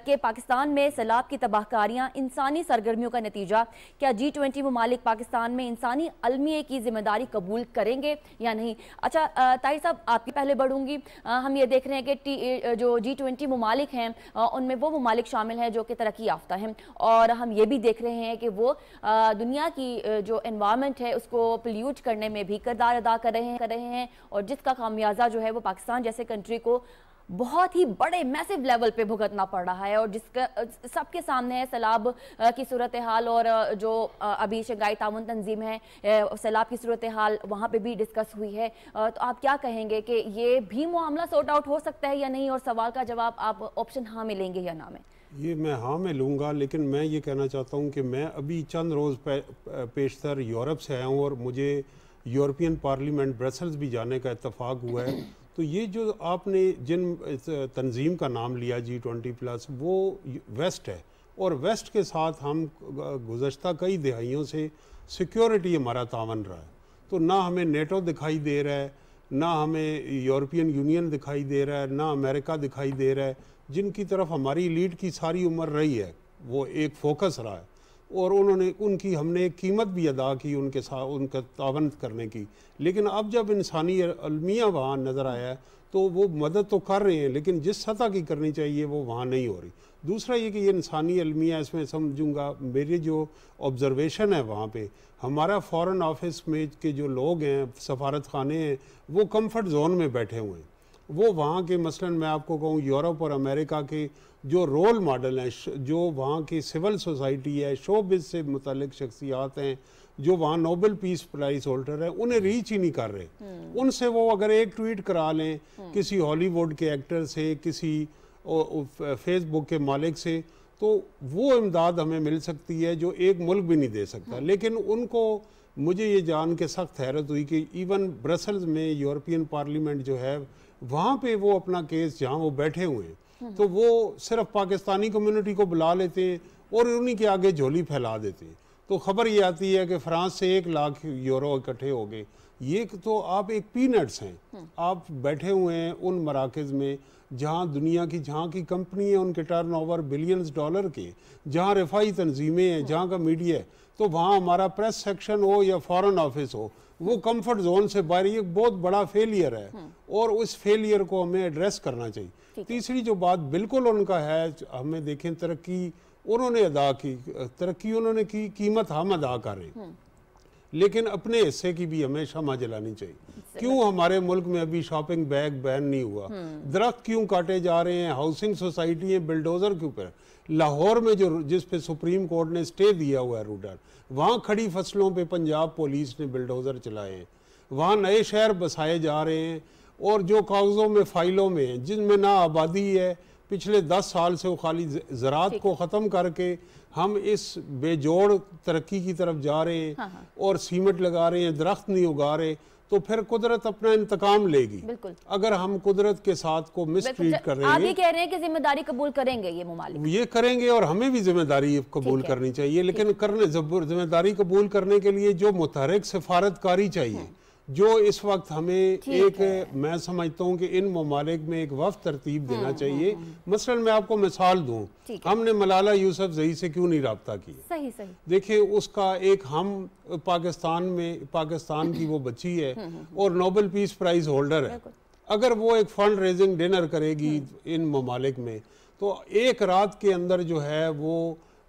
کہ پاکستان میں سیلاب کی تباہ کاریاں انسانی सरगर्मियों का नतीजा। क्या G20 ममालिक पाकिस्तान में इंसानी अलमिये की जिम्मेदारी कबूल करेंगे या नहीं? अच्छा ताहिर साहब, आपकी पहले बढ़ूंगी। हम ये देख रहे हैं कि जो G20 ममालिक हैं उनमें वो ममालिक शामिल हैं जो कि तरक्की याफ्ता हैं, और हम ये भी देख रहे हैं कि वो दुनिया की जो एनवायरनमेंट है उसको पोल्यूट करने में भी किरदार अदा कर रहे हैं, और जिसका खामियाजा जो है वो पाकिस्तान जैसे कंट्री को बहुत ही बड़े मैसिव लेवल पे भुगतना पड़ रहा है, और जिसका सबके सामने है सैलाब की सूरत हाल, और जो अभी शंघाई ताउन तंजीम है सैलाब की सूरत हाल वहाँ पे भी डिस्कस हुई है। तो आप क्या कहेंगे कि ये भी मामला सॉर्ट आउट हो सकता है या नहीं, और सवाल का जवाब आप ऑप्शन हाँ में लेंगे या ना में? ये मैं हाँ में लूँगा, लेकिन मैं ये कहना चाहता हूँ कि मैं अभी चंद रोज़ पेशतर यूरोप से आया हूँ और मुझे यूरोपियन पार्लियामेंट ब्रसल्स भी जाने का इत्तफाक हुआ है। तो ये जो आपने जिन तंजीम का नाम लिया G20+, वो वेस्ट है, और वेस्ट के साथ हम गुज़श्ता कई दिहाइयों से सिक्योरिटी हमारा तावन रहा है। तो ना हमें नेटो दिखाई दे रहा है, ना हमें यूरोपियन यूनियन दिखाई दे रहा है, ना अमेरिका दिखाई दे रहा है, जिनकी तरफ हमारी लीड की सारी उम्र रही है, वो एक फोकस रहा है, और उनकी हमने एक कीमत भी अदा की उनके साथ, उनका तावन करने की। लेकिन अब जब इंसानी अलमिया वहाँ नज़र आया है तो वो मदद तो कर रहे हैं, लेकिन जिस सतह की करनी चाहिए वो वहाँ नहीं हो रही। दूसरा ये कि ये इंसानी अलमिया, इसमें समझूंगा मेरी जो ऑब्जर्वेशन है वहाँ पे, हमारा फ़ॉरेन ऑफिस में के जो लोग हैं, सफारत खाने हैं, वो कम्फर्ट जोन में बैठे हुए हैं। वो वहाँ के मसलन मैं आपको कहूँ यूरोप और अमेरिका के जो रोल मॉडल हैं, जो वहाँ की सिविल सोसाइटी है, शोबिज़ से मुतल्लिक शख्सियात हैं, जो वहाँ नोबेल पीस प्राइज़ होल्डर है, उन्हें रीच ही नहीं कर रहे। उनसे वो अगर एक ट्वीट करा लें किसी हॉलीवुड के एक्टर से, किसी फेसबुक के मालिक से, तो वो इमदाद हमें मिल सकती है जो एक मुल्क भी नहीं दे सकता। लेकिन उनको, मुझे ये जान के सख्त हैरत हुई कि इवन ब्रसल्स में यूरोपियन पार्लियामेंट जो है वहाँ पे वो अपना केस, जहाँ वो बैठे हुए हैं, तो वो सिर्फ पाकिस्तानी कम्युनिटी को बुला लेते हैं और उन्हीं के आगे झोली फैला देते हैं। तो खबर ये आती है कि फ्रांस से 1 लाख यूरो इकट्ठे हो गए। ये तो आप एक पीनट्स हैं, आप बैठे हुए हैं उन मराकज़ में जहाँ दुनिया की, जहाँ की कंपनी है, उनके टर्नओवर बिलियंस डॉलर के, जहाँ रफाई तंजीमें हैं, जहाँ का मीडिया है, तो वहाँ हमारा प्रेस सेक्शन हो या फॉरेन ऑफिस हो, वो कंफर्ट जोन से बाहर, ये बहुत बड़ा फेलियर है, और उस फेलियर को हमें एड्रेस करना चाहिए। तीसरी जो बात बिल्कुल उनका है, हमें देखें तरक्की उन्होंने अदा की, तरक्की उन्होंने की, कीमत हम अदा कर रहे हैं, लेकिन अपने हिस्से की भी हमें शमा जलानी चाहिए। क्यों हमारे मुल्क में अभी शॉपिंग बैग बैन नहीं हुआ? दरख्त क्यों काटे जा रहे हैं? हाउसिंग सोसाइटी है बिल्डोजर के ऊपर। लाहौर में जो, जिस पे सुप्रीम कोर्ट ने स्टे दिया हुआ है रूडर, वहाँ खड़ी फसलों पे पंजाब पुलिस ने बिल्डोजर चलाए हैं। वहाँ नए शहर बसाए जा रहे हैं, और जो कागज़ों में, फाइलों में, जिनमें ना आबादी है, पिछले 10 साल से वो खाली ज़राअत को ख़त्म करके हम इस बेजोड़ तरक्की की तरफ जा रहे हैं। और सीमेंट लगा रहे हैं, दरख्त नहीं उगा रहे, तो फिर कुदरत अपना इंतकाम लेगी। अगर हम कुदरत के साथ को मिसट्रीट कर रहे हैं। आप ये कह रहे हैं कि जिम्मेदारी कबूल करेंगे ये ममालिक? ये करेंगे, और हमें भी जिम्मेदारी कबूल करनी चाहिए, लेकिन जिम्मेदारी कबूल करने के लिए जो मुतहरिक सिफारतकारी चाहिए, जो इस वक्त हमें एक, मैं समझता हूँ कि इन ममालिक में एक वफ़द तरतीब देना चाहिए। मसलन मैं आपको मिसाल दूँ, हमने मलाला यूसुफजई से क्यों नहीं रब्ता किया? सही। देखिए, उसका एक, हम पाकिस्तान में, पाकिस्तान की वो बच्ची है और नोबेल पीस प्राइज़ होल्डर है। अगर वो एक फंड रेजिंग डिनर करेगी इन ममालिक में, तो एक रात के अंदर जो है वो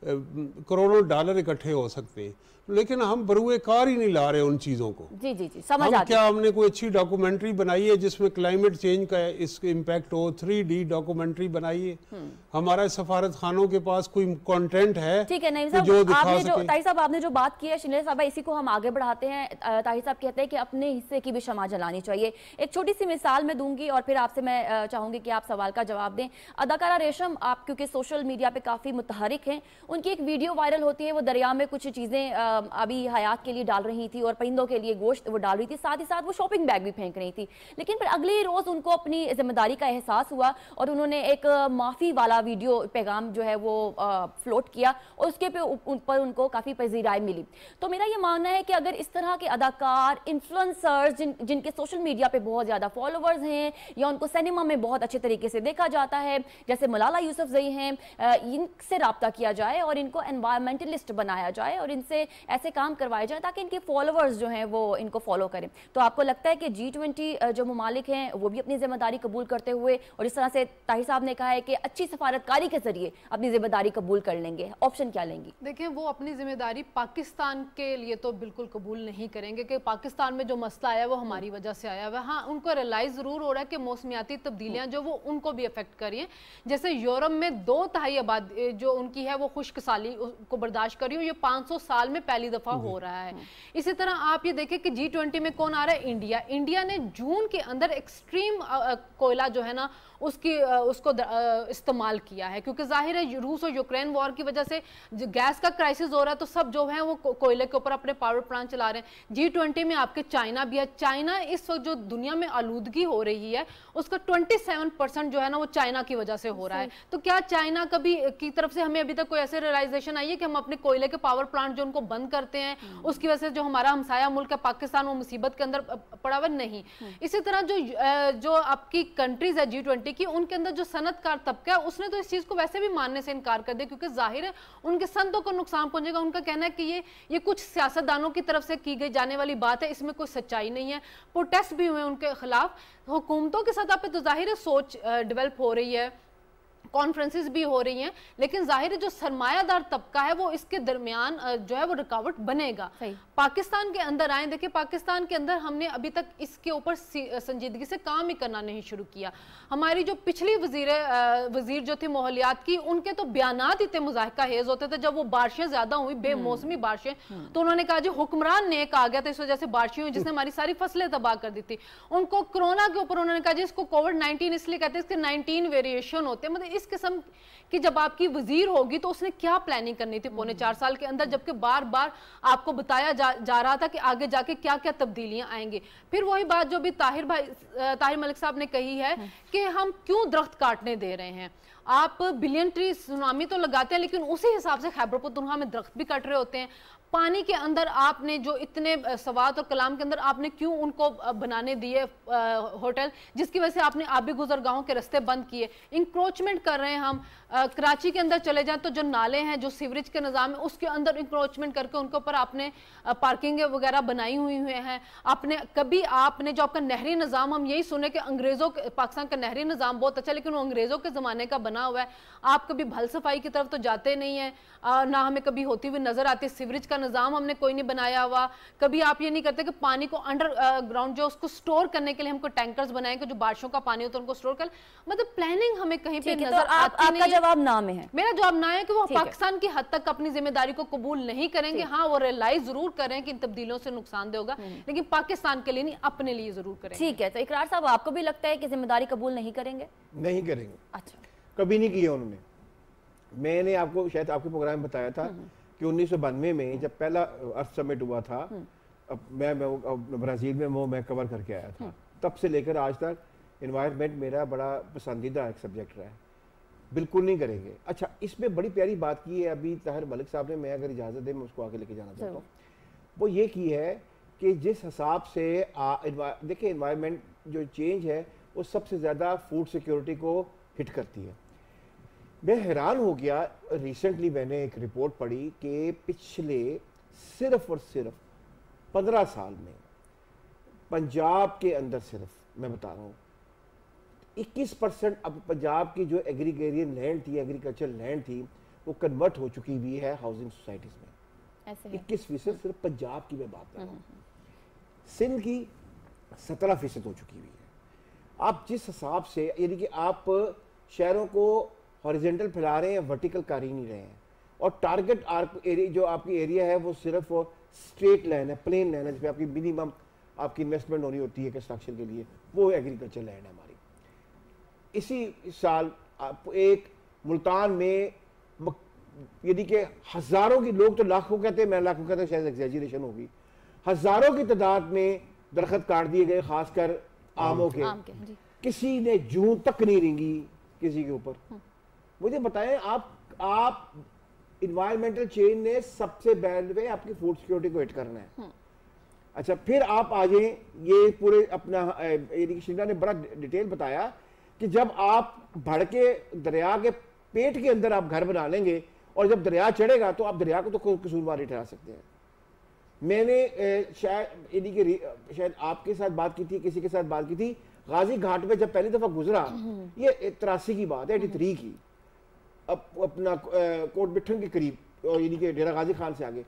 करोड़ों डॉलर इकट्ठे हो सकते हैं। लेकिन हम बरूए कार ही नहीं ला रहे उन चीज़ों को। जी, समझ आ गया। क्या हमने कोई अच्छी डॉक्यूमेंट्री बनाई है जिसमें क्लाइमेट चेंज का इसके इम्पैक्ट हो? 3D डॉक्यूमेंट्री बनाई है? हमारा सफारत खानों के पास कोई कंटेंट है? ठीक है, नहीं साहब, आपने जो, ताहिर साहब आपने जो बात की है, शिनले साहब, इसी को हम आगे बढ़ाते हैं। ताहिर साहब कहते हैं कि अपने हिस्से की भी शमा जलानी चाहिए। एक छोटी सी मिसाल मैं दूंगी और फिर आपसे मैं चाहूंगी कि आप सवाल का जवाब दें। अदाकारा रेशम, आप क्योंकि सोशल मीडिया पे काफ़ी मुतहरिक हैं, उनकी एक वीडियो वायरल होती है, वो दरिया में कुछ चीज़ें अभी हयात के लिए डाल रही थी और परिंदों के लिए गोश्त वो डाल रही थी, साथ ही साथ वो शॉपिंग बैग भी फेंक रही थी। लेकिन फिर अगले रोज़ उनको अपनी जिम्मेदारी का एहसास हुआ और उन्होंने एक माफ़ी वाला वीडियो पैगाम जो है वो फ्लोट किया और उसके ऊपर उनको काफ़ी पजीराई मिली। तो मेरा ये मानना है कि अगर इस तरह के अदाकार, इन्फ्लुएंसर्स जिनके सोशल मीडिया पे बहुत ज़्यादा फॉलोअर्स हैं या उनको सिनेमा में बहुत अच्छे तरीके से देखा जाता है, जैसे मलाला यूसुफजई हैं, इनसे रब्ता किया जाए जाए और इनको एनवायरमेंटलिस्ट बनाया जाए और इनसे ऐसे काम करवाए जाए ताकि इनके फॉलोअर्स जो हैं वो इनको फॉलो करें। तो आपको लगता है कि G20 जो ममालिक हैं वो भी अपनी जिम्मेदारी कबूल करते हुए और इस तरह से ताहिर साहब ने कहा है कि अच्छी सफारतकारी के जरिए अपनी जिम्मेदारी कबूल कर लेंगे, ऑप्शन क्या लेंगी? देखिए, वो अपनी जिम्मेदारी पाकिस्तान के लिए तो बिल्कुल कबूल नहीं करेंगे कि पाकिस्तान में जो मसला आया वो हमारी वजह से आया हुआ है। हाँ, उनको रियलाइज जरूर हो रहा है कि मौसमियाती तब्दीलियां जो वो उनको भी अफेक्ट कर रही हैं। जैसे यूरोप में 2/3 आबादी जो उनकी है वो खुश्क साली को बर्दाश्त कर रही है, ये 500 साल में पहली दफा हो रहा है। इसी तरह आप ये देखें कि G20 में कौन आ रहा है? इंडिया ने जून के अंदर एक्सट्रीम कोयला जो है ना उसको इस्तेमाल किया है, क्योंकि जाहिर है रूस और यूक्रेन वॉर की वजह से गैस का क्राइसिस हो रहा है, तो सब जो है वो कोयले के ऊपर अपने पावर प्लांट चला रहे हैं। G20 में आपके चाइना भी है। चाइना इस वक्त जो दुनिया में आलूदगी हो रही है उसका 27% जो है ना वो चाइना की वजह से हो रहा है। तो क्या चाइना कभी की तरफ से हमें अभी तक कोई ऐसे रियलाइजेशन आई है कि हम अपने कोयले के पावर प्लांट जो उनको बंद करते हैं उसकी वजह से जो हमारा हमसाया मुल्क है पाकिस्तान वो मुसीबत के अंदर पड़ा हुआ? नहीं। इसी तरह जो आपकी कंट्रीज है G20 की, उनके अंदर जो सनतकार तबका है उसने तो इस चीज को वैसे भी मानने से इनकार कर दिया, क्योंकि जाहिर है उनके सनतों को नुकसान पहुंचेगा। उनका कहना है कि ये कुछ सियासतदानों की तरफ से की गई जाने वाली बात है, इसमें कोई सच्चाई नहीं है। प्रोटेस्ट भी हुए उनके खिलाफ, हुकूमतों के सतह पे तो जाहिर है सोच डेवलप हो रही है, कॉन्फ्रेंसेस भी हो रही हैं, लेकिन जाहिर है जो सरमायादार तबका है वो इसके दरमियान जो है वो रुकावट बनेगा। पाकिस्तान के अंदर आए, देखिए पाकिस्तान के अंदर हमने अभी तक इसके ऊपर संजीदगी से काम ही करना नहीं शुरू किया। हमारी जो पिछली वजीर जो थी माहौलियात की, उनके तो बयानात इतने मुजाहिका हेज होते थे। जब वो बारिशें ज्यादा हुई, बेमौसमी बारिशें, तो उन्होंने कहा जी हुक्मरान नेक आ गया था, इस वजह से बारिशें हुई जिसने हमारी सारी फसलें तबाह कर दी थी। उनको कोरोना के ऊपर उन्होंने कहा जी इसको कोविड-19 इसलिए कहते हैं, इसके 19 वेरिएशन होते हैं। मतलब इस किस्म की जब आपकी वजीर होगी तो उसने क्या प्लानिंग करनी थी पौने 4 साल के अंदर, जबकि बार बार आपको बताया जा रहा था कि आगे जाके क्या क्या तब्दीलियां आएंगी। फिर वही बात जो भी ताहिर मलिक साहब ने कही है कि हम क्यों दरख्त काटने दे रहे हैं। आप बिलियन ट्री सुनामी तो लगाते हैं, लेकिन उसी हिसाब से खैबर पख्तूनख्वा में दरख्त भी कट रहे होते हैं। पानी के अंदर आपने जो इतने सवात और कलाम के अंदर आपने क्यों उनको बनाने दिए होटल, जिसकी वजह से आपने आबी गुजरगाहों के रास्ते बंद किए। इंक्रोचमेंट कर रहे हैं हम। कराची के अंदर चले जाएं तो जो नाले हैं, जो सीवरेज के निज़ाम है, उसके अंदर इंक्रोचमेंट करके उनके ऊपर आपने पार्किंग वगैरह बनाई हुई हैं। आपने जो आपका नहरी निज़ाम, हम यही सुने कि अंग्रेज़ों के पाकिस्तान का नहरी निज़ाम बहुत अच्छा, लेकिन वो अंग्रेज़ों के ज़माने का बना हुआ है। आप कभी भल सफाई की तरफ तो जाते नहीं है, ना हमें कभी होती हुई नजर आती। सीवरेज का निज़ाम हमने कोई नहीं बनाया हुआ। कभी आप ये नहीं करते कि पानी को अंडरग्राउंड जो उसको स्टोर करने के लिए हमको टैंकर्स बनाए कि जो बारिशों का पानी होता है उनको स्टोर कर। मतलब प्लानिंग हमें कहीं पे नजर आती नहीं है। जवाब ना में है। मेरा जवाब ना है कि वो पाकिस्तान की हद तक अपनी जिम्मेदारी को कबूल नहीं करेंगे। हाँ, वो रियलाइज जरूर करें कि इन तब्दीलियों से नुकसानदेह होगा, लेकिन पाकिस्तान के लिए नहीं, अपने लिए जरूर करेंगे। ठीक है, तो इकरार साहब आपको भी लगता है कि जिम्मेदारी कबूल नहीं करेंगे? नहीं करेंगे। अच्छा, कभी नहीं किया उन्होंने। मैंने आपको शायद आपके प्रोग्राम में बताया था कि 1992 में जब पहला अर्थ समिट हुआ था, अब मैं ब्राज़ील में मैं कवर करके आया था, तब से लेकर आज तक एनवायरनमेंट मेरा बड़ा पसंदीदा एक सब्जेक्ट रहा है। बिल्कुल नहीं करेंगे। अच्छा, इसमें बड़ी प्यारी बात की है अभी ताहिर मलिक साहब ने, मैं अगर इजाज़त दें मैं उसको आगे लेके जाना चाहता हूँ। वो ये की है कि जिस हिसाब से देखिए एनवायरनमेंट जो चेंज है वो सबसे ज़्यादा फूड सिक्योरिटी को हिट करती है। मैं हैरान हो गया, रिसेंटली मैंने एक रिपोर्ट पढ़ी कि पिछले सिर्फ और सिर्फ 15 साल में पंजाब के अंदर, सिर्फ मैं बता रहा हूँ 21% अब पंजाब की जो एग्रीगेरियन लैंड थी, एग्रीकल्चर लैंड थी, वो कन्वर्ट हो चुकी हुई है हाउसिंग सोसाइटीज में। 21% सिर्फ पंजाब की मैं बात कर रहा हूँ। सिंध की 17% हो चुकी हुई है। आप जिस हिसाब से, यानी कि आप शहरों को हॉरिजेंटल फैला रहे हैं, वर्टिकल कर ही नहीं रहे हैं। और टारगेट आर्क एरिया जो आपकी एरिया है वो सिर्फ स्ट्रेट लाइन है, प्लेन लाइन है, जिसमें आपकी मिनिमम आपकी इन्वेस्टमेंट होनी होती है कंस्ट्रक्शन के लिए, वो एग्रीकल्चर लैंड है हमारी। इसी साल आप एक मुल्तान में यदि कि हजारों की, लोग तो लाखों कहते हैं, मैं लाखों कहता हूँ, शायद एग्जैजरेशन होगी, हजारों की तादाद में दरख्त काट दिए गए, खासकर आमों के। किसी ने जून तक नहीं रेंगी किसी के ऊपर। मुझे बताएं, आप इन्वायरमेंटल चेंज ने सबसे बैड वे आपकी फूड सिक्योरिटी को हिट करना है। अच्छा, फिर आप आ जाए, ये पूरे अपना शिमला ने बड़ा डिटेल बताया कि जब आप भड़के दरिया के पेट के अंदर आप घर बना लेंगे اور جب دریا چڑھے گا تو آپ دریا کو تو قصوروار نہیں ٹھہرا سکتے ہیں. میں نے شاید آپ کے ساتھ بات کی تھی, کسی کے ساتھ بات کی تھی, غازی گھاٹ پہ جب پہلی دفعہ گزرا, یہ 83 کی بات ہے, 83 کی, اب اپنا کوٹ بٹھن کے قریب, یعنی کہ ڈیرہ غازی خان سے آگے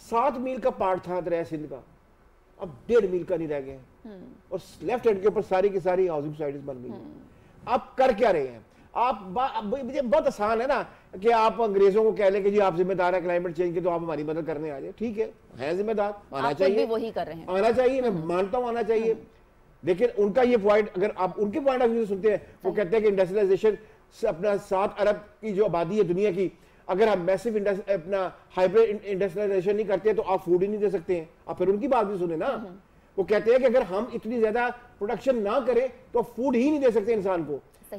7 میل کا پارٹ تھا دریا سندھ کا, اب 1.5 میل کا نہیں رہ گئے ہیں, اور لیفٹ ہینڈ کے اوپر ساری کی ساری ہاؤسنگ سوسائٹیز بن گئی ہیں. آپ کر کیا رہے ہیں؟ آپ بہت آسان ہے نا کہ آپ انگریزوں کو کہہ لیں کہ جی آپ ذمہ دار ہیں کلائمیٹ چینج کے, تو آپ ہماری مدد کرنے آ جائیں. ٹھیک ہے ذمہ دار, آنا چاہیے, وہی کر رہے ہیں, آنا چاہیے, میں مانتا ہوں آنا چاہیے. لیکن ان کا یہ پوائنٹ, اگر آپ ان کے پوائنٹ آف ویو سنتے ہیں, وہ کہتے ہیں کہ انڈسٹریلائزیشن اپنا 7 ارب کی جو آبادی ہے دنیا کی, اگر ہم میسو اپنا ہائبر انڈسٹریلائزیشن نہیں کرتے تو آپ فوڈ ہی نہیں دے سکتے ہیں. آپ پھر ان کی بات بھی سنیں نا, وہ کہتے ہیں کہ اگر ہم اتنی زیادہ پروڈکشن نہ کریں تو فوڈ ہی نہیں دے سکتے انسان کو,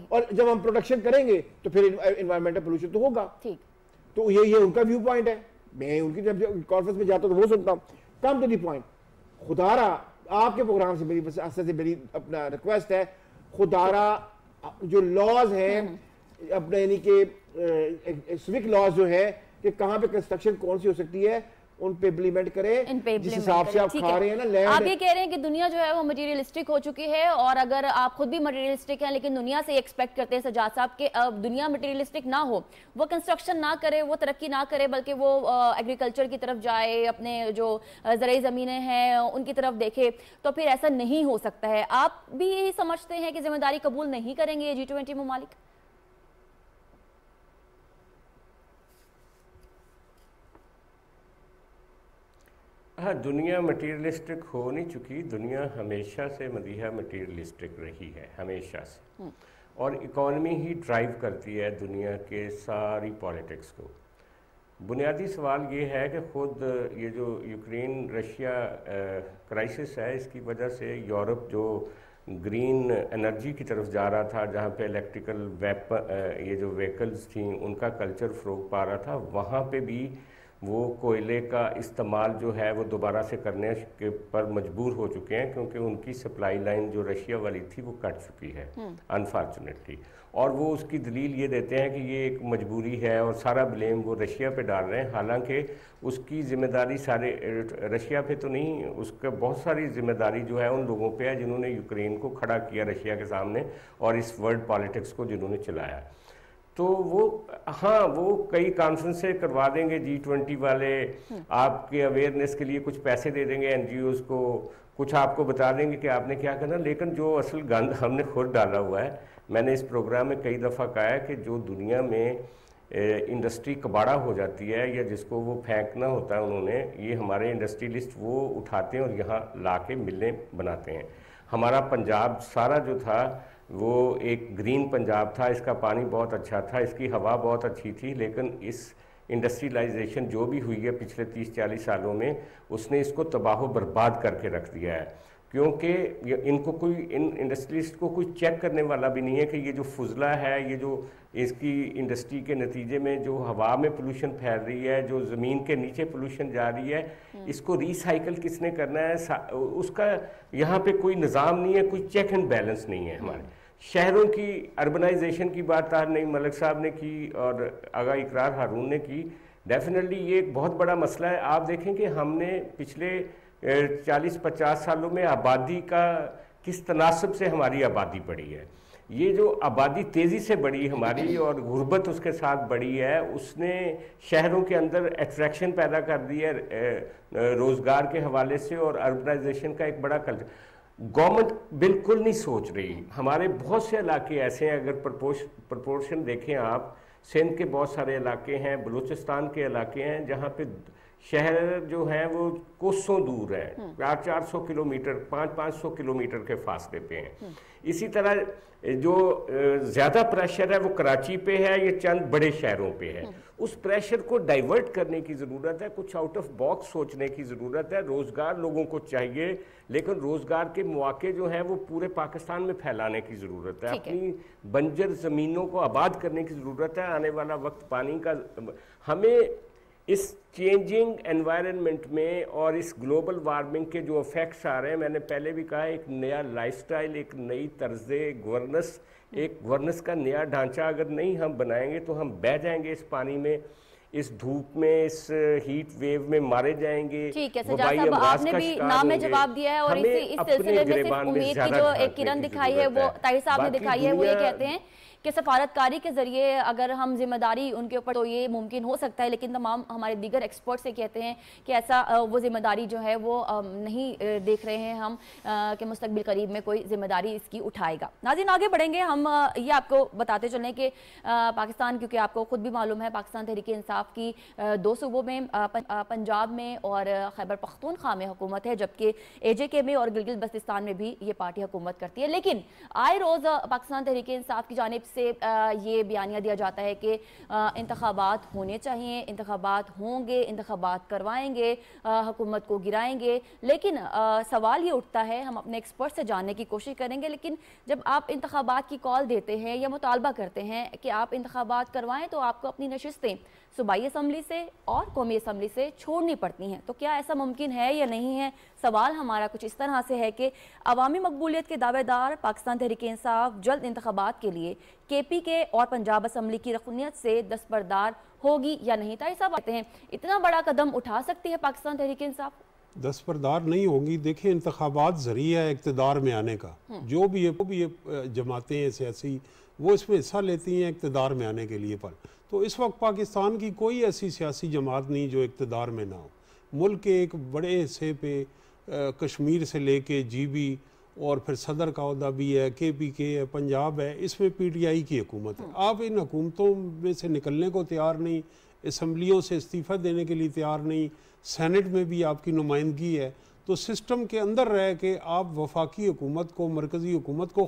اور جب ہم پروڈکشن کریں گے تو پھر انوائرمنٹل پولوشن تو ہوگا. تو یہ ان کا ویو پوائنٹ ہے. میں ان کی جب کانفرنس میں جاتا ہوں تو وہ سنتا ہوں. کم ٹو دی پوائنٹ, خدا را آپ کے پروگرام سے میری اپنا ریکویسٹ ہے, خدا را جو لاز ہیں اپنے, یعنی کہ سوک لاز جو ہے کہ کہاں پہ کنسٹرکشن کون سی ہو سکتی ہے, ان پہ امپلیمنٹ کریں, جس حساب سے آپ کھا رہے ہیں نا لینڈ. آپ یہ کہہ رہے ہیں کہ دنیا جو ہے وہ مٹیریلسٹک ہو چکی ہے, اور اگر آپ خود بھی مٹیریلسٹک ہیں لیکن دنیا سے ایکسپیکٹ کرتے ہیں سجاد صاحب کہ دنیا مٹیریلسٹک نہ ہو, وہ کنسٹرکشن نہ کرے, وہ ترقی نہ کرے, بلکہ وہ ایگریکلچر کی طرف جائے, اپنے جو زرعی زمینیں ہیں ان کی طرف دیکھے, تو پھر ایسا نہیں ہو سکتا ہے. آپ بھی یہی سمجھتے ہیں کہ ذمہ داری قبول نہیں کریں گے یہ G20 ممالک؟ ہاں, دنیا مٹیریلسٹک ہو نہیں چکی, دنیا ہمیشہ سے مدیحہ مٹیریلسٹک رہی ہے, ہمیشہ سے, اور اکانومی ہی ڈرائیو کرتی ہے دنیا کے ساری پالیٹکس کو. بنیادی سوال یہ ہے کہ خود یہ جو یوکرین رشیا کرائسس ہے, اس کی وجہ سے یورپ جو گرین انرجی کی طرف جا رہا تھا, جہاں پہ الیکٹریکل یہ جو ویکلز تھیں ان کا کلچر فروغ پا رہا تھا, وہاں پہ بھی وہ کوئلے کا استعمال جو ہے وہ دوبارہ سے کرنے کے پر مجبور ہو چکے ہیں, کیونکہ ان کی سپلائی لائن جو رشیا والی تھی وہ کٹ چکی ہے انفارچونیٹلی. اور وہ اس کی دلیل یہ دیتے ہیں کہ یہ ایک مجبوری ہے, اور سارا بلیم وہ رشیا پہ ڈال رہے ہیں, حالانکہ اس کی ذمہ داری سارے رشیا پہ تو نہیں, اس کا بہت ساری ذمہ داری جو ہے ان لوگوں پہ ہے جنہوں نے یوکرین کو کھڑا کیا رشیا کے سامنے, اور اس ورلڈ پالیٹکس کو جنہوں نے چلایا. تو وہ ہاں, وہ کئی کانفرنسیں کروا دیں گے G20 والے, آپ کے اویئرنیس کے لیے کچھ پیسے دے دیں گے NGOs کو, کچھ آپ کو بتا دیں گے کہ آپ نے کیا کرنا, لیکن جو اصل گند ہم نے خود ڈالا ہوا ہے. میں نے اس پروگرام میں کئی دفعہ کہا ہے کہ جو دنیا میں انڈسٹری کباڑا ہو جاتی ہے, یا جس کو وہ پھینکنا ہوتا ہے انہوں نے, یہ ہمارے انڈسٹریلسٹ وہ اٹھاتے ہیں اور یہاں لا کے ملیں بناتے ہیں. ہمارا پنجاب سارا جو تھا وہ ایک گرین پنجاب تھا, اس کا پانی بہت اچھا تھا, اس کی ہوا بہت اچھی تھی, لیکن اس انڈسٹریلائزیشن جو بھی ہوئی ہے پچھلے 30-40 سالوں میں, اس نے اس کو تباہ و برباد کر کے رکھ دیا ہے. کیونکہ ان کو کوئی, ان انڈسٹریلسٹ کو کوئی چیک کرنے والا بھی نہیں ہے کہ یہ جو فضلہ ہے, یہ جو اس کی انڈسٹری کے نتیجے میں جو ہوا میں پولوشن پھیل رہی ہے, جو زمین کے نیچے پولوشن جا رہی ہے, اس کو ری سائیکل کس نے کرنا ہے, اس کا یہاں پہ کوئی نظام نہیں ہے, کوئی چیک اینڈ بیلنس نہیں ہے. ہمارے شہروں کی اربنائزیشن کی بات طاہر نعیم ملک صاحب نے کی اور آغا اقرار ہارون نے کی. ڈیفینیٹلی یہ ایک بہت بڑا مسئلہ ہے. آپ دیکھیں کہ ہم نے پچھلے 40-50 سالوں میں آبادی کا کس تناسب سے ہماری آبادی بڑھی ہے. یہ جو آبادی تیزی سے بڑھی ہماری اور غربت اس کے ساتھ بڑھی ہے, اس نے شہروں کے اندر اٹریکشن پیدا کر دی ہے روزگار کے حوالے سے, اور اربنائزیشن کا ایک بڑا کلچر. گورنمنٹ بالکل نہیں سوچ رہی. ہمارے بہت سے علاقے ایسے ہیں, اگر پرپورشن دیکھیں آپ, سندھ کے بہت سارے علاقے ہیں, بلوچستان کے علاقے ہیں, جہاں پہ شہر جو ہیں وہ کوسوں دور ہیں, 400 کلومیٹر 500 کلومیٹر کے فاصلے پہ ہیں. اسی طرح جو زیادہ پریشر ہے وہ کراچی پہ ہے, یہ چند بڑے شہروں پہ ہے. اس پریشر کو ڈائیورٹ کرنے کی ضرورت ہے, کچھ آؤٹ آف باکس سوچنے کی ضرورت ہے. روزگار لوگوں کو چاہیے, لیکن روزگار کے مواقع جو ہیں وہ پورے پاکستان میں پھیلانے کی ضرورت ہے. اپنی بنجر زمینوں کو آباد کرنے کی ضرورت ہے. آنے والا وقت پانی کا, ہمیں اس چینجنگ انوائرنمنٹ میں اور اس گلوبل وارمنگ کے جو افیکٹس آ رہے ہیں, میں نے پہلے بھی کہا, ایک نیا لائف سٹائل, ایک نئی طرز گورننس, ایک گورننس کا نیا ڈھانچہ اگر نہیں ہم بنائیں گے تو ہم بہہ جائیں گے اس پانی میں. इस धूप में, इस हीट वेव में मारे जाएंगे। ठीक है सजाद साहब, आपने भी नाम में जवाब दिया है और इस सिलसिले में सिर्फ उम्मीद की जो एक किरण दिखाई है वो ताहिर साहब ने दिखाई है। वो ये कहते हैं कि सफारतकारी के ज़रिए अगर हम जिम्मेदारी उनके ऊपर तो ये मुमकिन हो सकता है, लेकिन तमाम हमारे दीगर एक्सपर्ट से कहते हैं कि ऐसा वो जिम्मेदारी जो है वो नहीं देख रहे हैं हम कि मुस्तकबिल करीब में कोई जिम्मेदारी इसकी उठाएगा। नाज़रीन आगे बढ़ेंगे, हम ये आपको बताते चलें कि पाकिस्तान, क्योंकि आपको ख़ुद भी मालूम है पाकिस्तान तहरीक इंसाफ की 2 सूबों में पंजाब में और खैबर पख्तूनख्वा में हुकूमत है, जबकि AJK में और गिलगित बल्तिस्तान में भी ये पार्टी हुकूमत करती है। लेकिन आए रोज़ पाकिस्तान तहरीक इंसाफ की जानिब से ये बयानिया दिया जाता है कि इंतखाबात होने चाहिए, इंतखाबात होंगे, इंतखाबात करवाएंगे, हुकूमत को गिराएंगे। लेकिन सवाल ये उठता है, हम अपने एक्सपर्ट से जानने की कोशिश करेंगे, लेकिन जब आप इंतखाबात की कॉल देते हैं या मुतालबा करते हैं कि आप इंतखाबात करवाएं तो आपको अपनी नशिस्तें सूबाई असम्बली से और कौमी असम्बली से छोड़नी पड़ती हैं। तो क्या ऐसा मुमकिन है या नहीं है? सवाल हमारा कुछ इस तरह से है कि अवामी मकबूलियत के दावेदार पाकिस्तान तहरीक इंसाफ जल्द इंतखाबात के लिए KPK और पंजाब असम्बली की रकनीत से दस्तबरदार होगी या नहीं? ताहिर साहब कहते हैं इतना बड़ा कदम उठा सकती है पाकिस्तान तहरीक इंसाफ? दस्तबरदार नहीं होंगी। देखिए, इंतखाबात ज़रिया है इक़्तिदार में आने का। जो भी ये जमातें हैं सियासी, वो इसमें हिस्सा लेती हैं इक़्तिदार में आने के लिए। पर तो इस वक्त पाकिस्तान की कोई ऐसी सियासी जमात नहीं जो इक़्तिदार में ना हो। मुल्क के एक बड़े हिस्से पे कश्मीर से लेके GB और फिर सदर का अहदा भी है, KPK है, पंजाब है, इसमें PTI की हुकूमत है। आप इन हुकूमतों में से निकलने को तैयार नहीं, असम्बलियों से इस्तीफ़ा देने के लिए तैयार नहीं, सेनेट में भी आपकी नुमाइंदगी है, तो सिस्टम के अंदर रह के आप वफाकी हुकूमत को, मरकज़ी हुकूमत को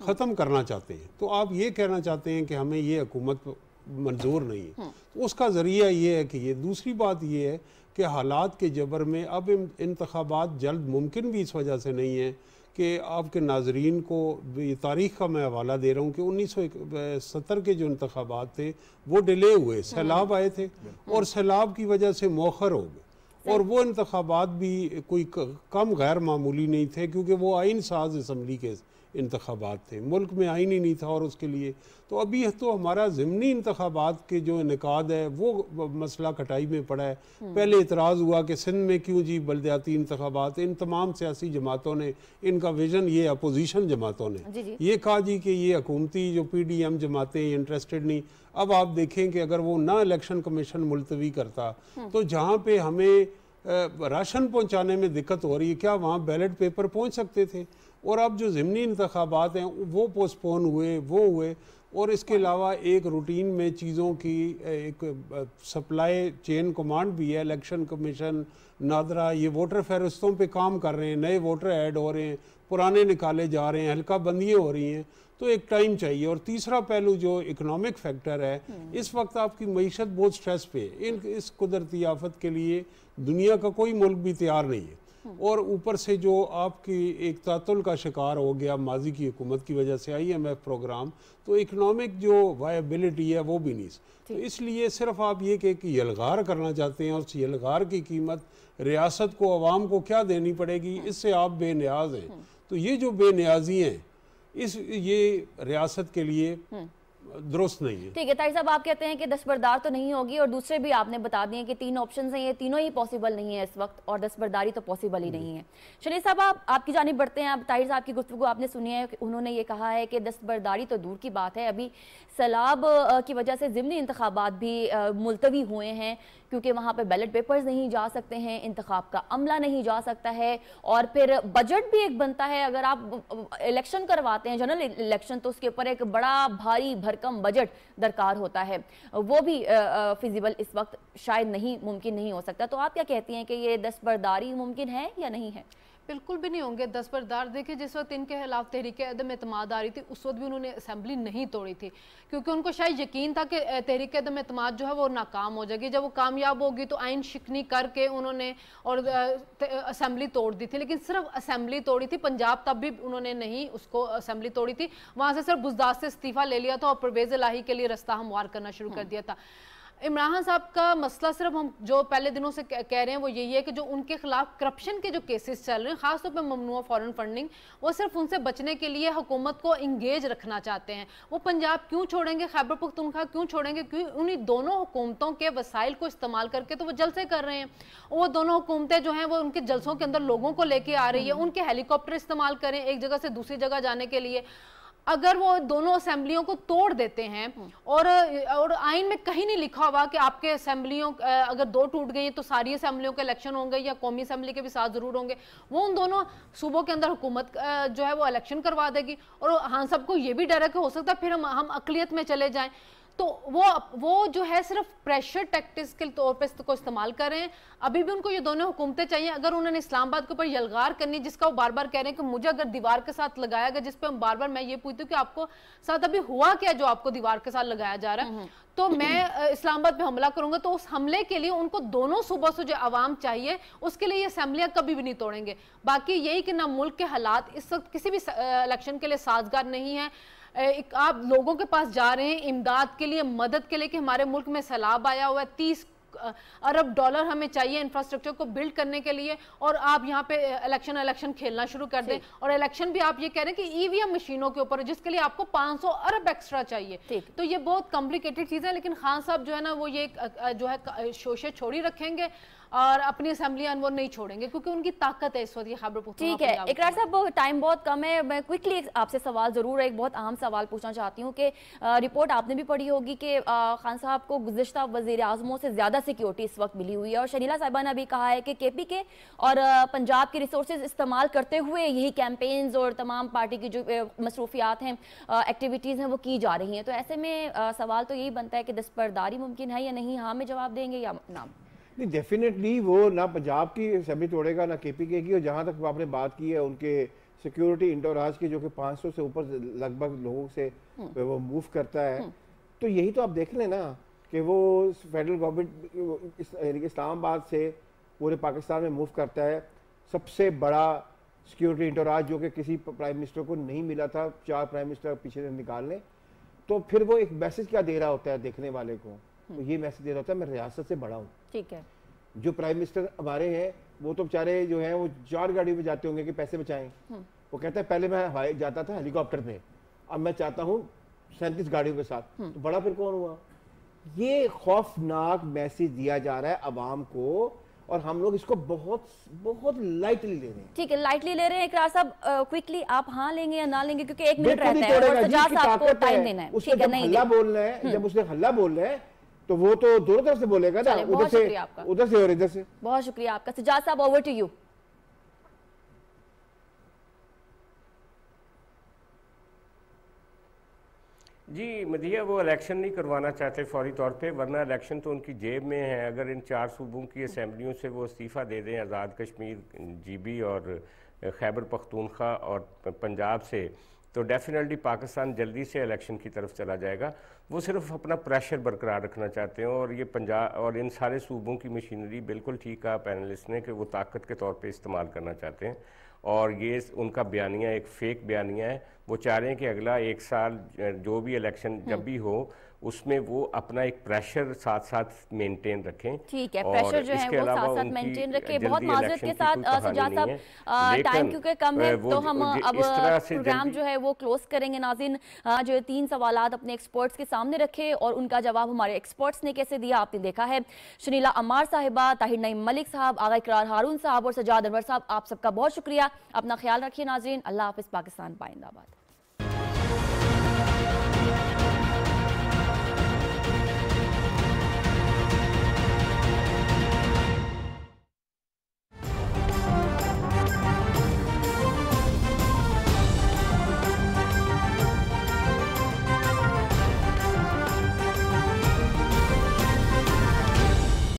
ख़त्म करना चाहते हैं। तो आप ये कहना चाहते हैं कि हमें ये हुकूमत मंजूर नहीं है, तो उसका ज़रिया ये है कि ये दूसरी बात ये है कि हालात के जबर में अब इंतखाबात जल्द मुमकिन भी इस वजह से नहीं है कि आपके नाजरीन को ये तारीख़ का मैं हवाला दे रहा हूँ कि 1970 के जो इंतखाबात थे वो डिले हुए, सैलाब आए थे और सैलाब की वजह से मौखर हो गए, और वो इंतखाबात भी कोई कम गैर मामूली नहीं थे क्योंकि वो आइन साज असम्बली के इंतखाबात थे, मुल्क में आइन ही नहीं था। और उसके लिए तो अभी तो हमारा ज़िमनी इंतखाबात के जो इनेकाद है वो मसला कटाई में पड़ा है। पहले इतराज़ हुआ कि सिंध में क्यों जी बल्दियाती इंतखाबात, इन तमाम सियासी जमातों ने, इनका विजन ये अपोजिशन जमातों ने ये कहा जी कि ये हुकूमती जो PDM जमातें इंटरेस्टेड नहीं। अब आप देखें कि अगर वो ना इलेक्शन कमीशन मुलतवी करता तो जहाँ पे हमें राशन पहुँचाने में दिक्कत हो रही है, क्या वहाँ बैलेट पेपर पहुँच सकते थे? और अब जो ज़िमनी इंतखाबात हैं वो पोस्टपोन हुए, वो हुए। और इसके अलावा एक रूटीन में चीज़ों की एक सप्लाई चेन कमांड भी है। इलेक्शन कमीशन, नादरा, ये वोटर फहरिस्तों पे काम कर रहे हैं, नए वोटर ऐड हो रहे हैं, पुराने निकाले जा रहे हैं, हल्का बंदियाँ हो रही हैं, तो एक टाइम चाहिए। और तीसरा पहलू जो इकोनॉमिक फैक्टर है, इस वक्त आपकी मईशत बहुत स्ट्रेस पे है। इस कुदरती आफत के लिए दुनिया का कोई मुल्क भी तैयार नहीं है, और ऊपर से जो आपकी एक तातुल का शिकार हो गया माजी की हुकूमत की वजह से IMF प्रोग्राम, तो इकनॉमिक जो वायबिलिटी है वो भी नहीं। तो इसलिए सिर्फ आप ये कि यलगार करना चाहते हैं, और उस यलगार की कीमत रियासत को, अवाम को क्या देनी पड़ेगी, इससे आप बेनियाज हैं। तो ये जो बेनियाजी हैं ये रियासत के लिए दुरुस्त नहीं है। ठीक है ताहिर साहब, आप कहते हैं कि दस्तबरदार तो नहीं होगी, और दूसरे भी आपने बता दिए कि 3 ऑप्शंस हैं, ये तीनों ही पॉसिबल नहीं है इस वक्त, और दस्तबरदारी तो पॉसिबल ही नहीं है। शरीफ साहब, आप आपकी जानिब बढ़ते हैं। आप ताहिर साहब की गुफ्तगू आपने सुनी है, उन्होंने ये कहा है कि दस्तबरदारी तो दूर की बात है, अभी सैलाब की वजह से ज़िमनी इंतखाबात भी मुलतवी हुए हैं क्योंकि वहाँ पे बैलेट पेपर्स नहीं जा सकते हैं, इंतखाब का अमला नहीं जा सकता है, और फिर बजट भी एक बनता है। अगर आप इलेक्शन करवाते हैं, जनरल इलेक्शन, तो उसके ऊपर एक बड़ा भारी भरकम बजट दरकार होता है, वो भी फिजिबल इस वक्त शायद नहीं, मुमकिन नहीं हो सकता। तो आप क्या कहती हैं कि ये दस्तबरदारी मुमकिन है या नहीं है? बिल्कुल भी नहीं होंगे दस्तबरदार। देखिए, जिस वक्त इनके खिलाफ तहरीक अदम एतमाद आ रही थी, उस वक्त भी उन्होंने असेंबली नहीं तोड़ी थी, क्योंकि उनको शायद यकीन था कि तहरीक अदम एतमाद जो है वो नाकाम हो जाएगी। जब वो कामयाब होगी तो आइन शिकनी करके उन्होंने और असेंबली तोड़ दी थी, लेकिन सिर्फ असेंबली तोड़ी थी। पंजाब तब भी उन्होंने नहीं उसको असेंबली तोड़ी थी, वहाँ से सिर्फ बुज़दार से इस्तीफ़ा ले लिया था और परवेज़ इलाही के लिए रास्ता हमवार करना शुरू कर दिया था। इमरान खान साहब का मसला सिर्फ हम जो पहले दिनों से कह रहे हैं वो यही है कि जो उनके खिलाफ करप्शन के जो केसेस चल रहे हैं, खासतौर पर ममनुआ फॉरेन फंडिंग, वो सिर्फ उनसे बचने के लिए हुकूमत को इंगेज रखना चाहते हैं। वो पंजाब क्यों छोड़ेंगे, खैबर पख्तूनख्वा क्यों छोड़ेंगे, क्यों उन्हीं दोनों हुकूमतों के वसाइल को इस्तेमाल करके तो वो जलसे कर रहे हैं। वो दोनों हुकूमतें जो हैं वो उनके जलसों के अंदर लोगों को लेके आ रही है, उनके हेलीकॉप्टर इस्तेमाल करें एक जगह से दूसरी जगह जाने के लिए। अगर वो दोनों असेंबलियों को तोड़ देते हैं और आइन में कहीं नहीं लिखा हुआ कि आपके असेंबलियों अगर 2 टूट गई तो सारी असेंबलियों के इलेक्शन होंगे या कौमी असेंबली के भी साथ जरूर होंगे, वो उन दोनों सूबों के अंदर हुकूमत जो है वो इलेक्शन करवा देगी। और हाँ, सबको ये भी डर है कि हो सकता है फिर हम अकलियत में चले जाएं, तो वो जो है सिर्फ प्रेशर टैक्टिक्स के तौर पे इसको इस्तेमाल कर रहे हैं। अभी भी उनको ये दोनों हुकूमतें चाहिए। अगर उन्होंने इस्लामाबाद के ऊपर यलगार करनी, जिसका वो बार बार कह रहे हैं कि मुझे अगर दीवार के साथ लगाया गया, जिस पे हम बार बार मैं ये पूछती हूँ कि आपको साथ अभी हुआ क्या जो आपको दीवार के साथ लगाया जा रहा है, तो मैं इस्लामाबाद पे हमला करूंगा, तो उस हमले के लिए उनको दोनों सूबों से जो आवाम चाहिए, उसके लिए ये असेंबलियां कभी भी नहीं तोड़ेंगे। बाकी यही कि ना मुल्क के हालात इस वक्त किसी भी इलेक्शन के लिए साजगार नहीं है। आप लोगों के पास जा रहे हैं इमदाद के लिए, मदद के लिए कि हमारे मुल्क में सैलाब आया हुआ है, 30 अरब डॉलर हमें चाहिए इंफ्रास्ट्रक्चर को बिल्ड करने के लिए, और आप यहाँ पे इलेक्शन खेलना शुरू कर दें। और इलेक्शन भी आप ये कह रहे हैं कि ईवीएम मशीनों के ऊपर, जिसके लिए आपको 500 अरब एक्स्ट्रा चाहिए। तो ये बहुत कॉम्प्लिकेटेड चीज़ है। लेकिन खान साहब जो है ना वो ये जो है शोशे छोड़ी रखेंगे और अपनी असेंबलियां वो नहीं छोड़ेंगे, क्योंकि उनकी ताकत है इस वक्त ये खैबर पख्तूनख्वा। ठीक है इकरार साहब, टाइम बहुत कम है, मैं क्विकली आपसे सवाल जरूर एक बहुत अहम सवाल पूछना चाहती हूँ कि रिपोर्ट आपने भी पढ़ी होगी कि खान साहब को गुज़िश्ता वज़ीर आज़मों से ज़्यादा सिक्योरिटी इस वक्त मिली हुई है, और शर्नीला साहिबा ने भी कहा है कि KPK और पंजाब की रिसोर्सेज इस्तेमाल करते हुए यही कैंपेन्स और तमाम पार्टी की जो मसरूफियात हैं, एक्टिविटीज़ हैं, वो की जा रही हैं। तो ऐसे में सवाल तो यही बनता है कि दस्तबरदारी मुमकिन है या नहीं, हाँ में जवाब देंगे या ना? नहीं, डेफिनेटली वो ना पंजाब की असेंबली तोड़ेगा ना KPK की। और जहाँ तक आपने बात की है उनके सिक्योरिटी इंटोराज के, जो कि 500 से ऊपर लगभग लोगों से वो मूव करता है, तो यही तो आप देख लें ना कि वो फेडरल गवर्नमेंट इस्लामाबाद से पूरे पाकिस्तान में मूव करता है। सबसे बड़ा सिक्योरिटी इंटोराज जो कि किसी प्राइम मिनिस्टर को नहीं मिला था, 4 प्राइम मिनिस्टर पीछे से निकाल लें, तो फिर वो एक मैसेज क्या दे रहा होता है देखने वाले को, तो ये मैसेज दे रहा होता है मैं रियासत से बड़ा हूँ। ठीक है, जो प्राइम मिनिस्टर हमारे हैं वो तो बेचारे जो हैं वो 4 गाड़ी में जाते होंगे कि पैसे बचाएं। वो कहता है पहले मैं हवाई जाता था हेलीकॉप्टर पे, अब मैं चाहता हूँ 37 गाड़ियों के साथ। तो बड़ा फिर कौन हुआ? ये खौफनाक मैसेज दिया जा रहा है अवाम को, और हम लोग इसको बहुत बहुत लाइटली ले रहे हैं। ठीक है, लाइटली ले रहे हैं। इकरार साहब क्विकली आप हाँ लेंगे या ना लेंगे, क्योंकि 1 मिनट रहता है और सजाद साहब को टाइम देना है। ठीक है, नहीं हल्ला बोलना है, जब उसने हल्ला बोलना है तो वो तो दोनों तरफ से बोलेगा ना, उधर से और इधर से। बहुत शुक्रिया आपका। सजाद साहब, ओवर टू यू। जी मदिया, वो इलेक्शन नहीं करवाना चाहते फौरी तौर पे, वरना इलेक्शन तो उनकी जेब में है। अगर इन 4 सूबों की असेंबलियों से वो इस्तीफ़ा दे दें, आज़ाद कश्मीर, GB और खैबर पख्तूनख्वा और पंजाब से, तो डेफिनेटली पाकिस्तान जल्दी से इलेक्शन की तरफ चला जाएगा। वो सिर्फ अपना प्रेशर बरकरार रखना चाहते हैं, और ये पंजाब और इन सारे सूबों की मशीनरी, बिल्कुल ठीक कहा पैनलिस्ट ने कि वो ताकत के तौर पे इस्तेमाल करना चाहते हैं। और ये उनका बयानिया एक फेक बयानिया है। वो चाह रहे हैं कि अगला 1 साल जो भी इलेक्शन जब भी हो, उसमें वो अपना एक प्रेशर साथ साथ मेंटेन रखें। ठीक है, प्रेशर जो है वो साथ साथ मेंटेन रखें। बहुत माजरत के साथ सजाद साहब, टाइम क्योंकि कम है तो हम अब प्रोग्राम जो है वो क्लोज करेंगे। नाज़रीन, जो 3 सवालात अपने एक्सपर्ट्स के सामने रखे और उनका जवाब हमारे एक्सपर्ट्स ने कैसे दिया आपने देखा है। शर्नीला अम्मार साहिबा, ताहिर नईम मलिक साहब, आगा इकरार हारून साहब और सजाद अनवर साहब, आप सबका बहुत शुक्रिया। अपना ख्याल रखिए नाज़रीन। अल्लाह हाफ़िज़। पाकिस्तान पाइंदाबाद।